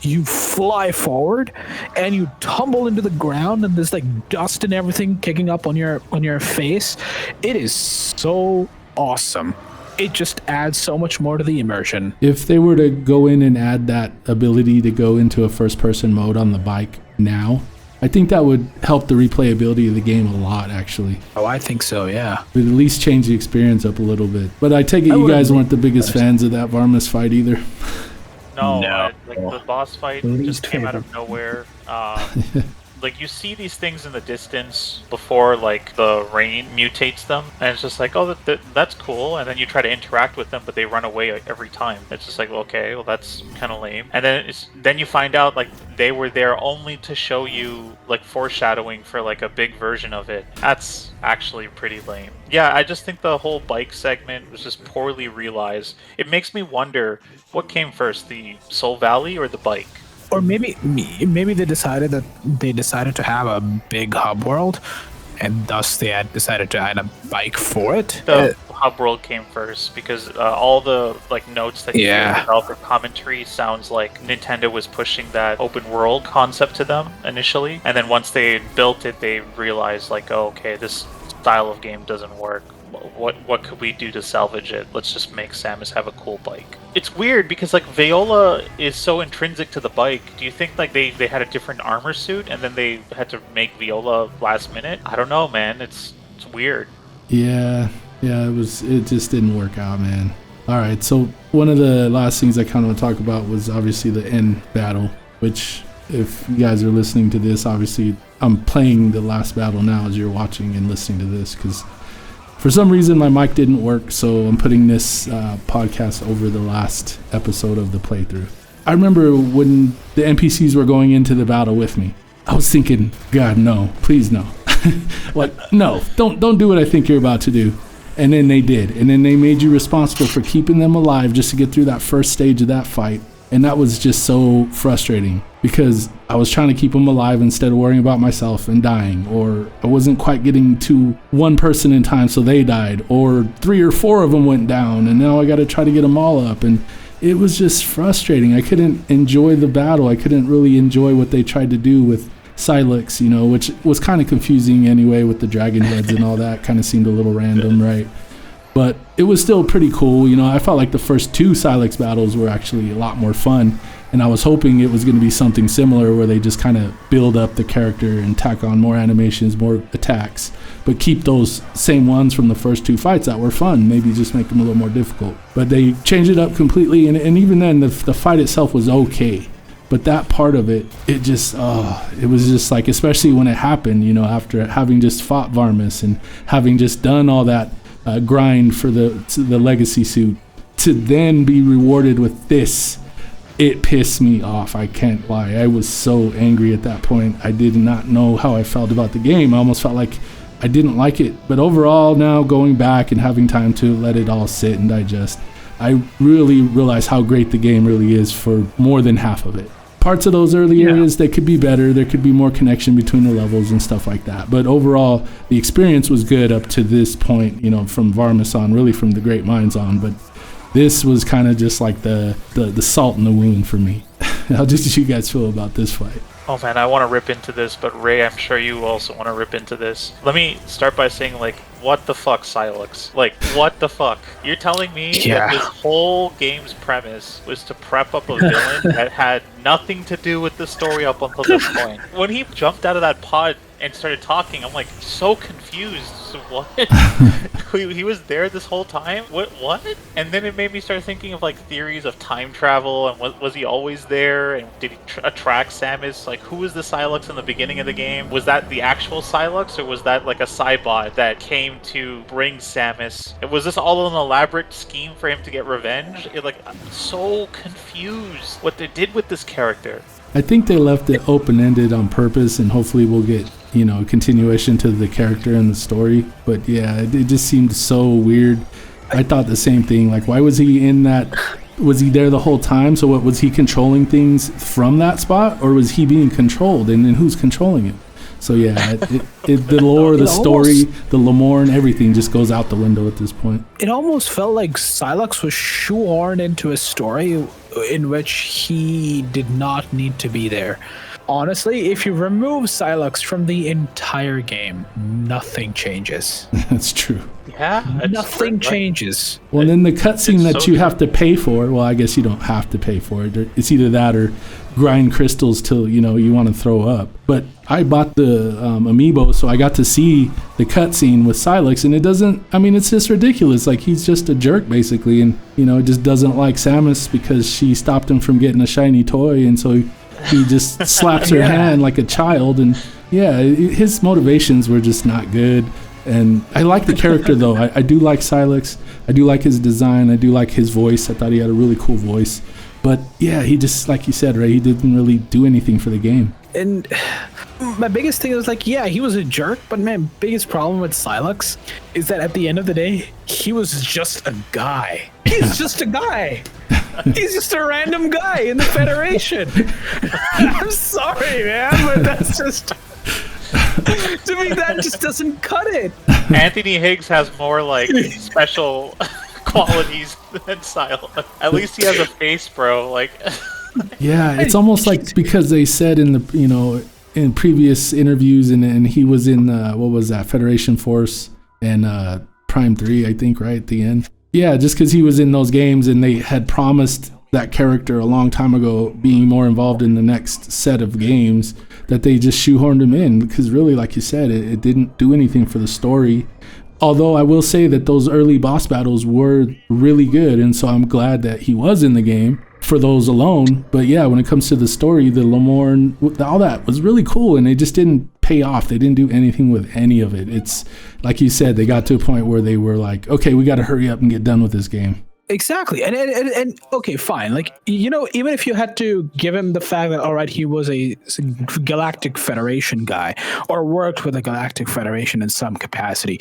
you fly forward and you tumble into the ground, and there's dust and everything kicking up on your face. It is so awesome. It just adds so much more to the immersion. If they were to go in and add that ability to go into a first person mode on the bike now, I think that would help the replayability of the game a lot, actually. Oh, I think so, yeah. It would at least change the experience up a little bit. But I take it you guys weren't the biggest fans of that Varmus fight either. No. The boss fight just came out of nowhere. You see these things in the distance before the rain mutates them, and it's just that's cool, and then you try to interact with them, but they run away every time. It's just okay, well, that's kind of lame. And then you find out they were there only to show you foreshadowing for a big version of it. That's actually pretty lame. Yeah, I just think the whole bike segment was just poorly realized. It makes me wonder what came first, the Soul Valley or the bike? Or maybe they decided to have a big hub world, and thus they had decided to add a bike for it. The hub world came first, because all the notes that you get in developer commentary sounds like Nintendo was pushing that open world concept to them initially, and then once they built it, they realized oh, okay, this style of game doesn't work. What could we do to salvage it? Let's just make Samus have a cool bike. It's weird because Viola is so intrinsic to the bike. Do you think they had a different armor suit and then they had to make Viola last minute? I don't know, man. It's weird. Yeah, it just didn't work out, man. All right, so one of the last things I kind of want to talk about was obviously the end battle, which if you guys are listening to this, obviously I'm playing the last battle now as you're watching and listening to this, because for some reason my mic didn't work, so I'm putting this podcast over the last episode of the playthrough. I remember when the NPCs were going into the battle with me, I was thinking, God, no, please no. Like, no, don't do what I think you're about to do. And then they did. And then they made you responsible for keeping them alive just to get through that first stage of that fight. And that was just so frustrating because I was trying to keep them alive instead of worrying about myself and dying. Or I wasn't quite getting to one person in time, so they died. Or 3 or 4 of them went down, and now I got to try to get them all up. And it was just frustrating. I couldn't enjoy the battle. I couldn't really enjoy what they tried to do with Silex, which was kind of confusing anyway with the dragon heads and all that. Kind of seemed a little random, right? But it was still pretty cool. I felt like the first 2 Silex battles were actually a lot more fun, and I was hoping it was going to be something similar where they just kind of build up the character and tack on more animations, more attacks, but keep those same ones from the first 2 fights that were fun, maybe just make them a little more difficult. But they changed it up completely, and even then the fight itself was okay. But that part of it, it was just like, especially when it happened, after having just fought Varmus and having just done all that grind for the legacy suit, to then be rewarded with this, it pissed me off. I can't lie. I was so angry at that point. I did not know how I felt about the game. I almost felt like I didn't like it. But overall, now going back and having time to let it all sit and digest, I really realize how great the game really is for more than half of it. Parts of those early areas, they could be better. There could be more connection between the levels and stuff like that. But overall, the experience was good up to this point, from Varmus on, really from the Great Minds on. But this was kind of just like the salt in the wound for me. How did you guys feel about this fight? Oh man, I want to rip into this, but Ray, I'm sure you also want to rip into this. Let me start by saying, what the fuck, Silex? What the fuck? You're telling me that this whole game's premise was to prep up a villain that had nothing to do with the story up until this point? When he jumped out of that pod and started talking, I'm so confused. What? He was there this whole time? What? And then it made me start thinking of theories of time travel, and was he always there? And did he attract Samus? Who was the Silex in the beginning of the game? Was that the actual Silex, or was that a Cybot that came to bring Samus? Was this all an elaborate scheme for him to get revenge? I'm so confused what they did with this character. I think they left it open-ended on purpose, and hopefully we'll get a continuation to the character and the story. But yeah, it just seemed so weird. I thought the same thing. Why was he in that? Was he there the whole time? So what, was he controlling things from that spot, or was he being controlled? And then who's controlling him? So yeah, the lore, the story, the Lamorne, everything just goes out the window at this point. It almost felt like Silex was shoehorned into a story in which he did not need to be there. Honestly, if you remove Silex from the entire game, nothing changes. That's true. Yeah, nothing changes. Well, then the cutscene that you have to pay for, well, I guess you don't have to pay for it. It's either that or grind crystals till, you want to throw up. But I bought the amiibo, so I got to see the cutscene with Silex, and it's just ridiculous. He's just a jerk, basically, and, just doesn't like Samus because she stopped him from getting a shiny toy, and so he just slaps her hand like a child. And yeah, his motivations were just not good. And I like the character, though. I do like Silex. I do like his design. I do like his voice. I thought he had a really cool voice. But yeah, he just, like you said, Ray, he didn't really do anything for the game. And my biggest thing was he was a jerk, but my biggest problem with Silex is that at the end of the day, he was just a guy. He's just a guy. He's just a random guy in the Federation. I'm sorry, man, but that's just... to me, that just doesn't cut it. Anthony Higgs has more special qualities than Silex. At least he has a face, bro. Yeah, it's almost because they said in the in previous interviews, and he was in what was that, Federation Force and Prime 3, I think, right at the end. Yeah, just because he was in those games and they had promised that character a long time ago being more involved in the next set of games, that they just shoehorned him in, because really, like you said, it didn't do anything for the story. Although I will say that those early boss battles were really good, and so I'm glad that he was in the game for those alone. But yeah, when it comes to the story, the Lamorne, all that was really cool, and it just didn't pay off. They didn't do anything with any of it. It's like you said, they got to a point where they were like, okay, we got to hurry up and get done with this game. Exactly. And okay, fine. Like, you know, even if you had to give him the fact that, all right, he was a Galactic Federation guy or worked with the Galactic Federation in some capacity,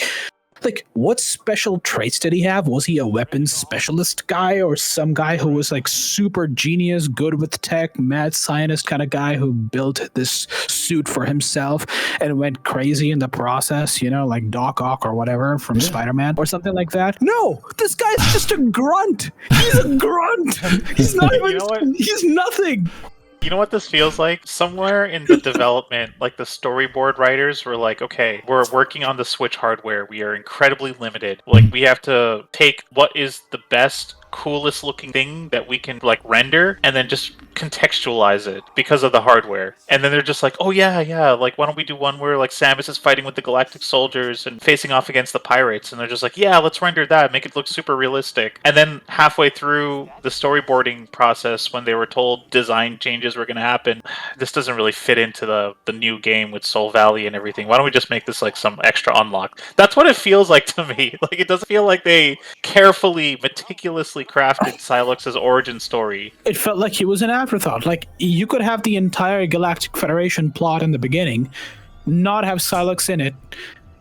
like, what special traits did he have? Was he a weapons specialist guy or some guy who was like super genius, good with tech, mad scientist kind of guy who built this suit for himself and went crazy in the process, you know, like Doc Ock or whatever from Spider-Man or something like that? No, this guy's just a grunt. He's a grunt. He's not even, he's nothing. You know what this feels like? Somewhere in the development, like the storyboard writers were like, okay, we're working on the Switch hardware. We are incredibly limited. Like, we have to take what is the best, coolest looking thing that we can like render and then just contextualize it because of the hardware. And then they're just like, oh yeah, like why don't we do one where like Samus is fighting with the Galactic soldiers and facing off against the pirates? And they're just like, yeah, let's render that, make it look super realistic. And then halfway through the storyboarding process, when they were told design changes were going to happen, this doesn't really fit into the new game with Soul Valley and everything. Why don't we just make this like some extra unlock? That's what it feels like to me. Like, it doesn't feel like they carefully, meticulously crafted Silux's origin story. It felt like he was an afterthought. Like, you could have the entire Galactic Federation plot in the beginning, not have Silux in it,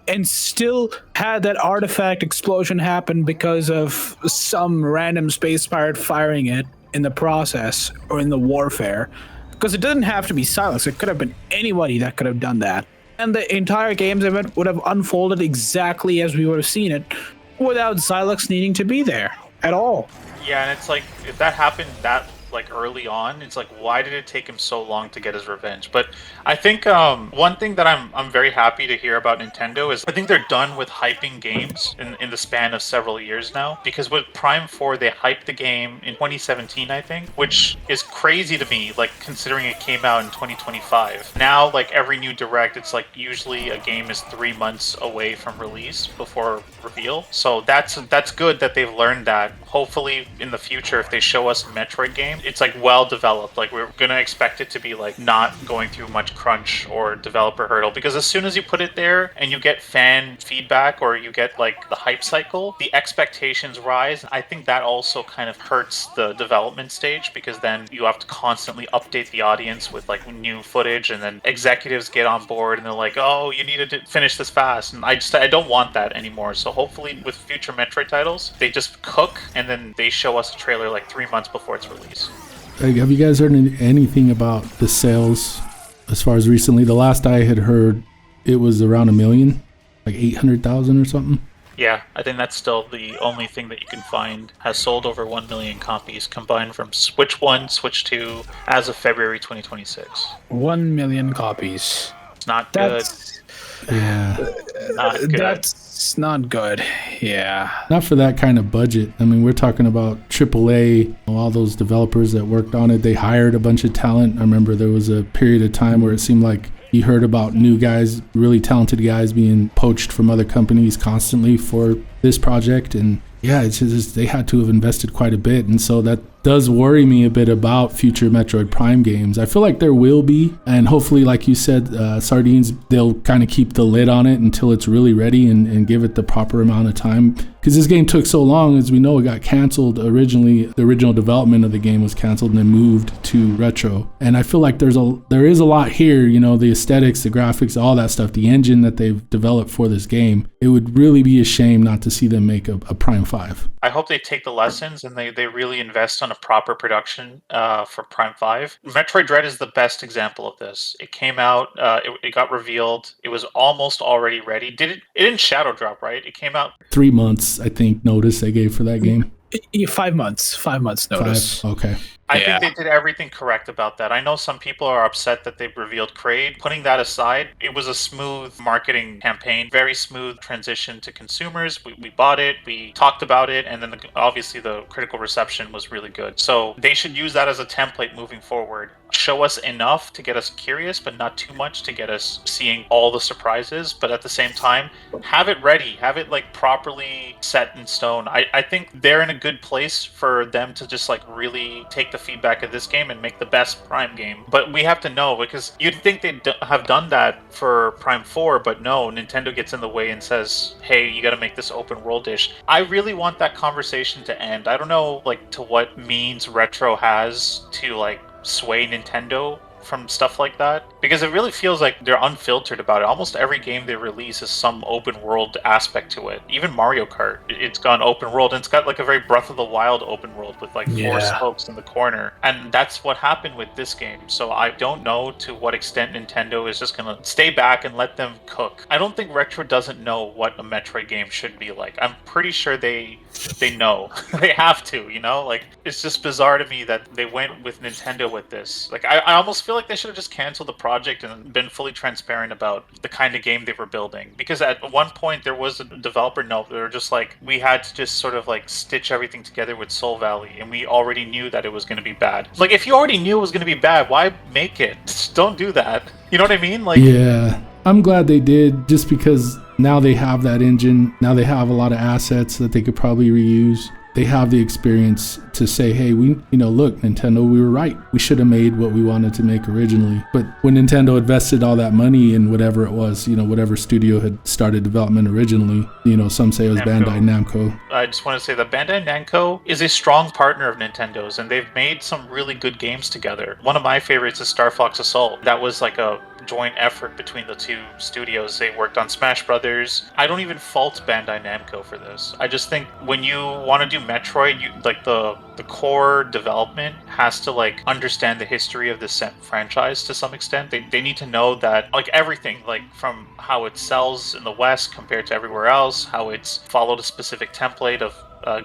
and still had that artifact explosion happen because of some random space pirate firing it in the process or in the warfare. Because it doesn't have to be Silux. It could have been anybody that could have done that. And the entire game's event would have unfolded exactly as we would have seen it without Silux needing to be there at all. Yeah, and it's like, if that happened that like early on, it's like, why did it take him so long to get his revenge? But I think one thing that I'm very happy to hear about Nintendo is I think they're done with hyping games in the span of several years now. Because with Prime 4, they hyped the game in 2017, I think, which is crazy to me, like considering it came out in 2025. Now, like every new Direct, it's like usually a game is 3 months away from release before reveal. So that's good that they've learned that. Hopefully in the future, if they show us a Metroid game, it's like well developed. Like, we're gonna expect it to be like not going through much crunch or developer hurdle, because as soon as you put it there and you get fan feedback or you get like the hype cycle, the expectations rise. I think that also kind of hurts the development stage, because then you have to constantly update the audience with like new footage, and then executives get on board and they're like, oh, you needed to finish this fast. And I don't want that anymore. So hopefully with future Metroid titles, they just cook and then they show us a trailer like 3 months before its release. Have you guys heard anything about the sales as far as recently? The last I had heard, it was around 1 million, like 800,000 or something. Yeah, I think that's still the only thing that you can find has sold over 1 million copies combined from Switch 1, Switch 2 as of February 2026. 1 million copies. It's not good. Yeah. Not good. That's not good. Yeah. Not for that kind of budget. I mean, we're talking about AAA, all those developers that worked on it. They hired a bunch of talent. I remember there was a period of time where it seemed like you heard about new guys, really talented guys being poached from other companies constantly for this project. And yeah, it's just they had to have invested quite a bit. And so that does worry me a bit about future Metroid Prime games. I feel like there will be, and hopefully, like you said, Sardines, they'll kind of keep the lid on it until it's really ready and give it the proper amount of time. Because this game took so long, as we know, it got canceled originally. The original development of the game was canceled and then moved to retro. And I feel like there is a lot here, you know, the aesthetics, the graphics, all that stuff, the engine that they've developed for this game. It would really be a shame not to see them make a Prime 5. I hope they take the lessons and they really invest on a proper production for Prime 5. Metroid Dread is the best example of this. It came out, it got revealed, it was almost already ready. It didn't shadow drop, right? It came out 3 months, I think, notice they gave for that game. 5 months. 5 months notice. 5? Okay. I think they did everything correct about that. I know some people are upset that they've revealed Kraid. Putting that aside, it was a smooth marketing campaign, very smooth transition to consumers. We bought it, we talked about it, and then obviously the critical reception was really good. So they should use that as a template moving forward. Show us enough to get us curious, but not too much to get us seeing all the surprises. But at the same time, have it ready, have it like properly set in stone. I think they're in a good place for them to just like really take the feedback of this game and make the best Prime game. But we have to know, because you'd think they'd have done that for Prime 4, but no, Nintendo gets in the way and says, hey, you got to make this open world-ish. I really want that conversation to end. I don't know like to what means Retro has to like sway Nintendo from stuff like that, because it really feels like they're unfiltered about it. Almost every game they release is some open world aspect to it. Even Mario Kart, it's gone open world, and it's got like a very Breath of the Wild open world with like four spokes in the corner, and that's what happened with this game. So I don't know to what extent Nintendo is just gonna stay back and let them cook. I don't think Retro doesn't know what a Metroid game should be like. I'm pretty sure they know. They have to, you know? Like, it's just bizarre to me that they went with Nintendo with this. Like, I almost feel like they should have just canceled the project and been fully transparent about the kind of game they were building. Because at one point, there was a developer note. They were just like, we had to just sort of like stitch everything together with Soul Valley, and we already knew that it was going to be bad. Like, if you already knew it was going to be bad, why make it? Just don't do that. You know what I mean? Like, yeah. I'm glad they did, just because now they have that engine. Now they have a lot of assets that they could probably reuse. They have the experience to say, hey, look, Nintendo, we were right. We should have made what we wanted to make originally. But when Nintendo invested all that money in whatever it was, whatever studio had started development originally, some say it was Bandai Namco. I just want to say that Bandai Namco is a strong partner of Nintendo's, and they've made some really good games together. One of my favorites is Star Fox Assault. That was like a joint effort between the two studios. They worked on Smash Brothers. I don't even fault Bandai Namco for this. I just think when you want to do Metroid, the core development has to like understand the history of this franchise to some extent. They need to know that like everything, like from how it sells in the West compared to everywhere else, how it's followed a specific template of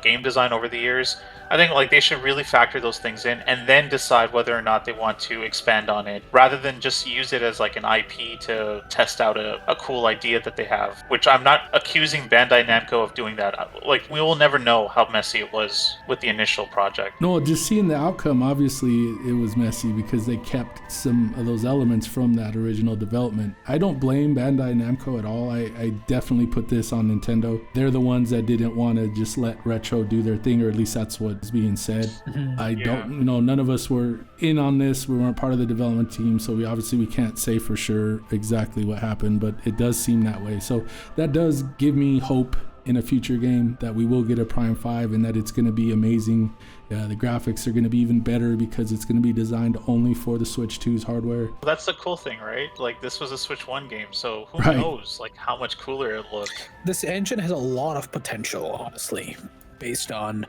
game design over the years. I think like they should really factor those things in and then decide whether or not they want to expand on it, rather than just use it as like an IP to test out a cool idea that they have, which I'm not accusing Bandai Namco of doing that. Like, we will never know how messy it was with the initial project. No, just seeing the outcome, obviously it was messy because they kept some of those elements from that original development. I don't blame Bandai Namco at all. I definitely put this on Nintendo. They're the ones that didn't want to just let Retro do their thing, or at least that's what is being said. None of us were in on this. We weren't part of the development team, so we can't say for sure exactly what happened, but it does seem that way. So that does give me hope in a future game that we will get a Prime 5 and that it's going to be amazing. The graphics are going to be even better because it's going to be designed only for the Switch 2's hardware. That's the cool thing, right? Like, this was a Switch 1 game, so who knows like how much cooler it looked. This engine has a lot of potential, honestly, based on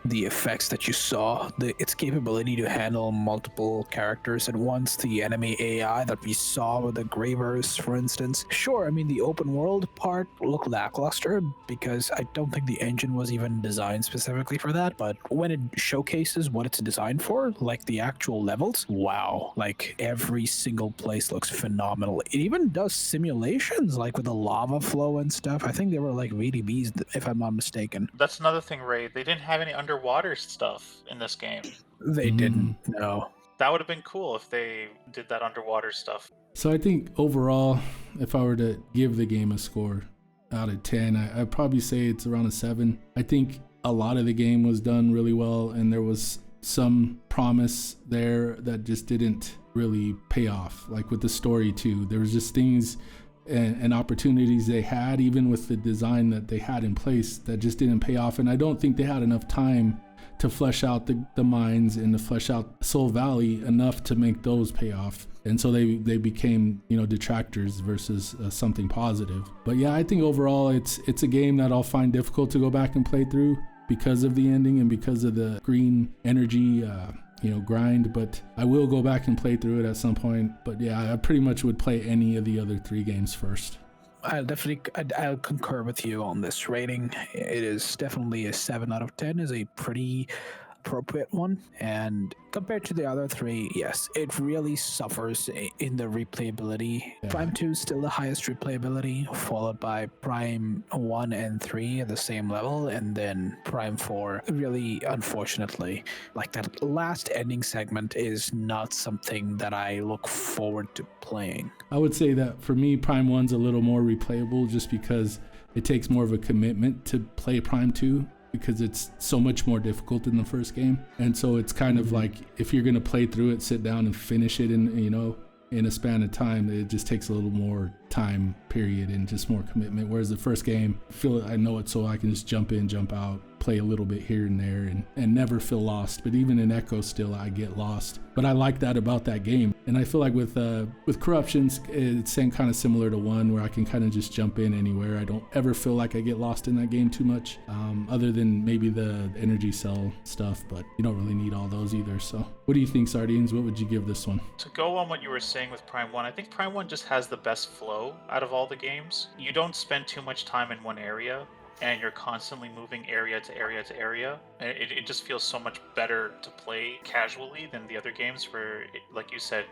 the effects that you saw, its capability to handle multiple characters at once, the enemy AI that we saw with the Gravers, for instance. Sure, I mean, the open world part looked lackluster because I don't think the engine was even designed specifically for that, but when it showcases what it's designed for, like the actual levels, wow, like every single place looks phenomenal. It even does simulations, like with the lava flow and stuff. I think they were like VDBs, if I'm not mistaken. That's another thing, Ray. They didn't have any underwater stuff in this game. They didn't, no. That would have been cool if they did that underwater stuff. So I think overall, if I were to give the game a score out of 10, I'd probably say it's around a 7. I think a lot of the game was done really well, and there was some promise there that just didn't really pay off. Like with the story too, there was just things and opportunities they had, even with the design that they had in place, that just didn't pay off. And I don't think they had enough time to flesh out the mines and to flesh out Soul Valley enough to make those pay off. And so they became, detractors versus something positive. But yeah, I think overall it's a game that I'll find difficult to go back and play through because of the ending and because of the green energy grind, but I will go back and play through it at some point. But yeah, I pretty much would play any of the other 3 games first. I'll concur with you on this rating. It is definitely a 7 out of 10 is a pretty appropriate one. And compared to the other three, yes, it really suffers in the replayability. Yeah. Prime 2 is still the highest replayability, followed by Prime 1 and 3 at the same level, and then Prime 4. Really, unfortunately, like that last ending segment is not something that I look forward to playing. I would say that for me, Prime 1's a little more replayable just because it takes more of a commitment to play Prime 2 because it's so much more difficult than the first game. And so it's kind of like if you're going to play through it, sit down and finish it in a span of time, it just takes a little more time period and just more commitment. Whereas the first game, I know it so I can just jump in, jump out, play a little bit here and there and never feel lost. But even in Echo still I get lost. But I like that about that game. And I feel like with Corruptions, it's kind of similar to 1 where I can kind of just jump in anywhere. I don't ever feel like I get lost in that game too much, other than maybe the energy cell stuff, but you don't really need all those either. So what do you think, Sardines? What would you give this one? To go on what you were saying with Prime 1, I think Prime 1 just has the best flow out of all the games. You don't spend too much time in one area, and you're constantly moving area to area to area. It just feels so much better to play casually than the other games where, like you said,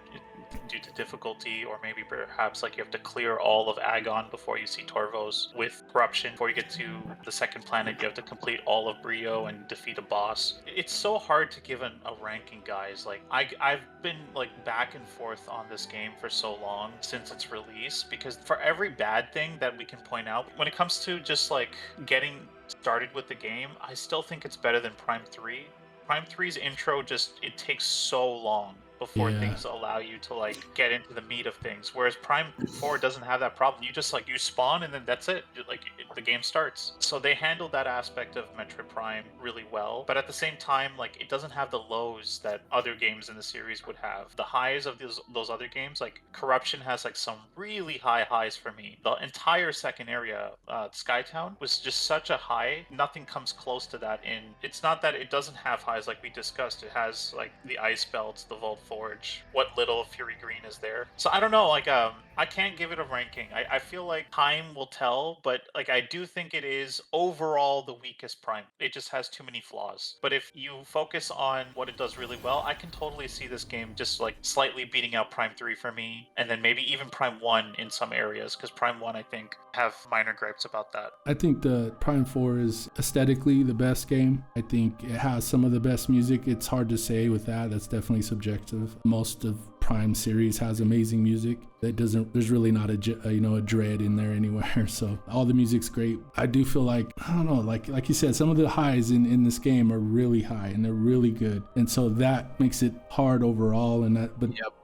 due to difficulty, or maybe perhaps like you have to clear all of Agon before you see Torvos. With Corruption, before you get to the second planet, you have to complete all of Brio and defeat a boss. It's so hard to give a ranking, guys. Like I've been like back and forth on this game for so long since its release, because for every bad thing that we can point out, when it comes to just like getting started with the game, I still think it's better than Prime 3. Prime 3's intro it takes so long before things allow you to like get into the meat of things, whereas Prime 4 doesn't have that problem. You just like you spawn and then that's it, the game starts. So they handled that aspect of Metroid Prime really well, but at the same time, like, it doesn't have the lows that other games in the series would have. The highs of those other games, like Corruption has like some really high highs for me. The entire second area, Skytown, was just such a high. Nothing comes close to that. It's not that it doesn't have highs like we discussed. It has like the ice belts, the Vault Forge, what little Fury Green is there. So I don't know, like I can't give it a ranking. I feel like time will tell, but like I do think it is overall the weakest Prime. It just has too many flaws. But if you focus on what it does really well, I can totally see this game just like slightly beating out Prime 3 for me, and then maybe even Prime 1 in some areas, because Prime 1 I think have minor gripes about that. I think the Prime 4 is aesthetically the best game. I think it has some of the best music. It's hard to say with that. That's definitely subjective. Most of Prime series has amazing music. There's really not a dread in there anywhere. So all the music's great. I do feel like, I don't know, like you said, some of the highs in this game are really high and they're really good. And so that makes it hard overall.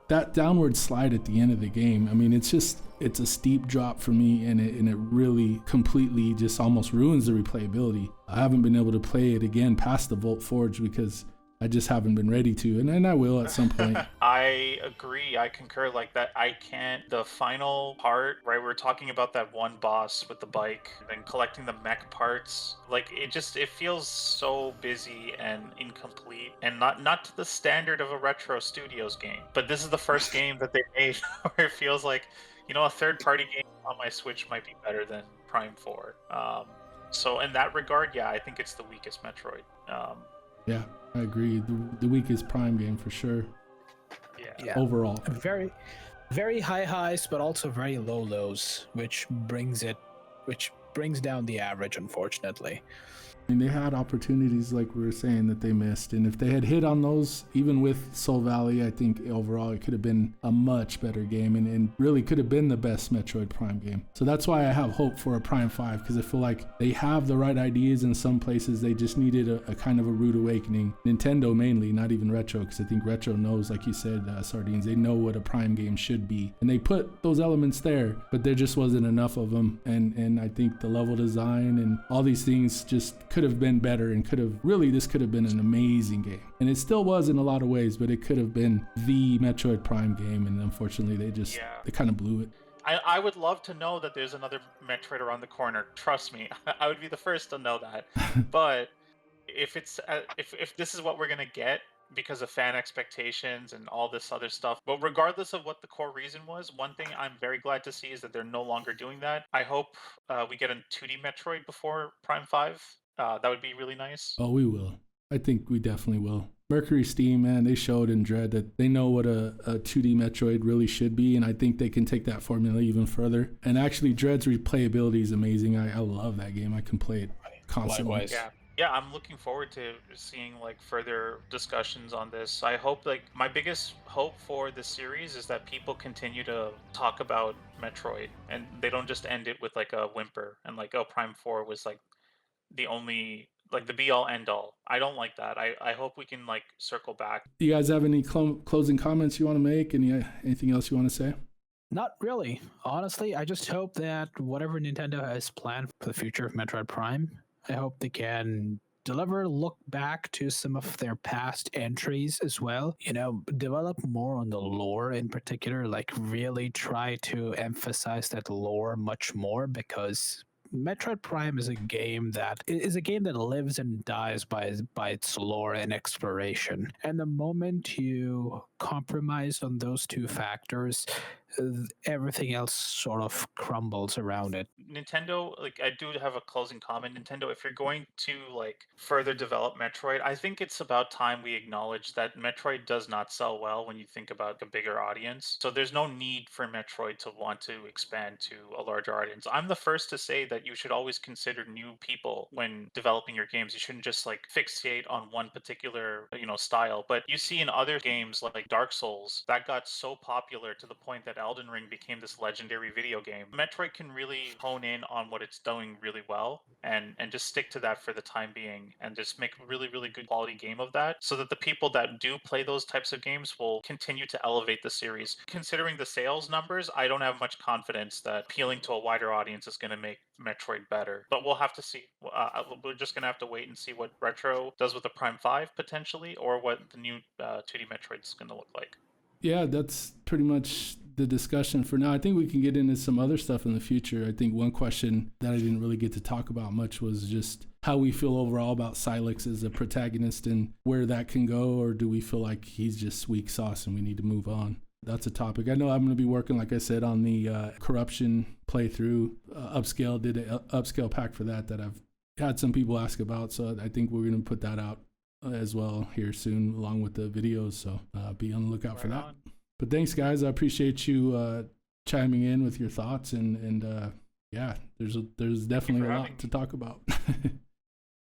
That downward slide at the end of the game, I mean, it's a steep drop for me, and it really completely just almost ruins the replayability. I haven't been able to play it again past the Vault Forge because I just haven't been ready to, and then I will at some point. I agree. I concur. Like that, I can't. The final part, right? We're talking about that one boss with the bike, and then collecting the mech parts. Like it feels so busy and incomplete, and not to the standard of a Retro Studios game. But this is the first game that they made where it feels like, a third-party game on my Switch might be better than Prime 4. So in that regard, yeah, I think it's the weakest Metroid. Yeah, I agree. The weakest Prime game for sure. Yeah. Overall. Very, very high highs, but also very low lows, which brings down the average, unfortunately. I mean, they had opportunities, like we were saying, that they missed. And if they had hit on those, even with Soul Valley, I think overall it could have been a much better game and really could have been the best Metroid Prime game. So that's why I have hope for a Prime 5, because I feel like they have the right ideas in some places. They just needed a kind of a rude awakening. Nintendo mainly, not even Retro, because I think Retro knows, like you said, Sardines, they know what a Prime game should be. And they put those elements there, but there just wasn't enough of them. And I think the level design and all these things just could have been better, and this could have been an amazing game. And it still was in a lot of ways, but it could have been the Metroid Prime game, and unfortunately they kind of blew it. I would love to know that there's another Metroid around the corner. Trust me, I would be the first to know that. But if this is what we're gonna get because of fan expectations and all this other stuff, but regardless of what the core reason was, one thing I'm very glad to see is that they're no longer doing that. I hope we get a 2D Metroid before Prime 5. That would be really nice. Oh, we will. I think we definitely will. Mercury Steam, man, they showed in Dread that they know what a 2D Metroid really should be, and I think they can take that formula even further. And actually, Dread's replayability is amazing. I love that game. I can play it constantly. Likewise. Yeah, I'm looking forward to seeing like further discussions on this. I hope like my biggest hope for this series is that people continue to talk about Metroid and they don't just end it with like a whimper and like, oh, Prime 4 was like the only like the be all end all. I don't like that. I hope we can like circle back. Do you guys have any closing comments you want to make? Anything else you want to say? Not really. Honestly, I just hope that whatever Nintendo has planned for the future of Metroid Prime, I hope they can look back to some of their past entries as well. Develop more on the lore in particular, like really try to emphasize that lore much more, because Metroid Prime is a game that lives and dies by its lore and exploration. And the moment you compromise on those two factors, everything else sort of crumbles around it. Nintendo, like I do have a closing comment. Nintendo, if you're going to like further develop Metroid, I think it's about time we acknowledge that Metroid does not sell well when you think about a bigger audience. So there's no need for Metroid to want to expand to a larger audience. I'm the first to say that you should always consider new people when developing your games. You shouldn't just like fixate on one particular, style. But you see in other games like Dark Souls, that got so popular to the point that Elden Ring became this legendary video game. Metroid can really hone in on what it's doing really well and just stick to that for the time being and just make a really, really good quality game of that so that the people that do play those types of games will continue to elevate the series. Considering the sales numbers, I don't have much confidence that appealing to a wider audience is going to make Metroid better. But we'll have to see. We're just going to have to wait and see what Retro does with the Prime 5 potentially, or what the new 2D Metroid is going to look like. Yeah, that's pretty much the discussion for now. I think we can get into some other stuff in the future. I think one question that I didn't really get to talk about much was just how we feel overall about Silex as a protagonist and where that can go, or do we feel like he's just weak sauce and we need to move on? That's a topic. I know I'm going to be working, like I said, on the corruption playthrough. Upscale did an upscale pack for that I've had some people ask about, so I think we're going to put that out as well here soon along with the videos, so be on the lookout for that. But thanks, guys. I appreciate you chiming in with your thoughts, and yeah, there's definitely a lot to talk about.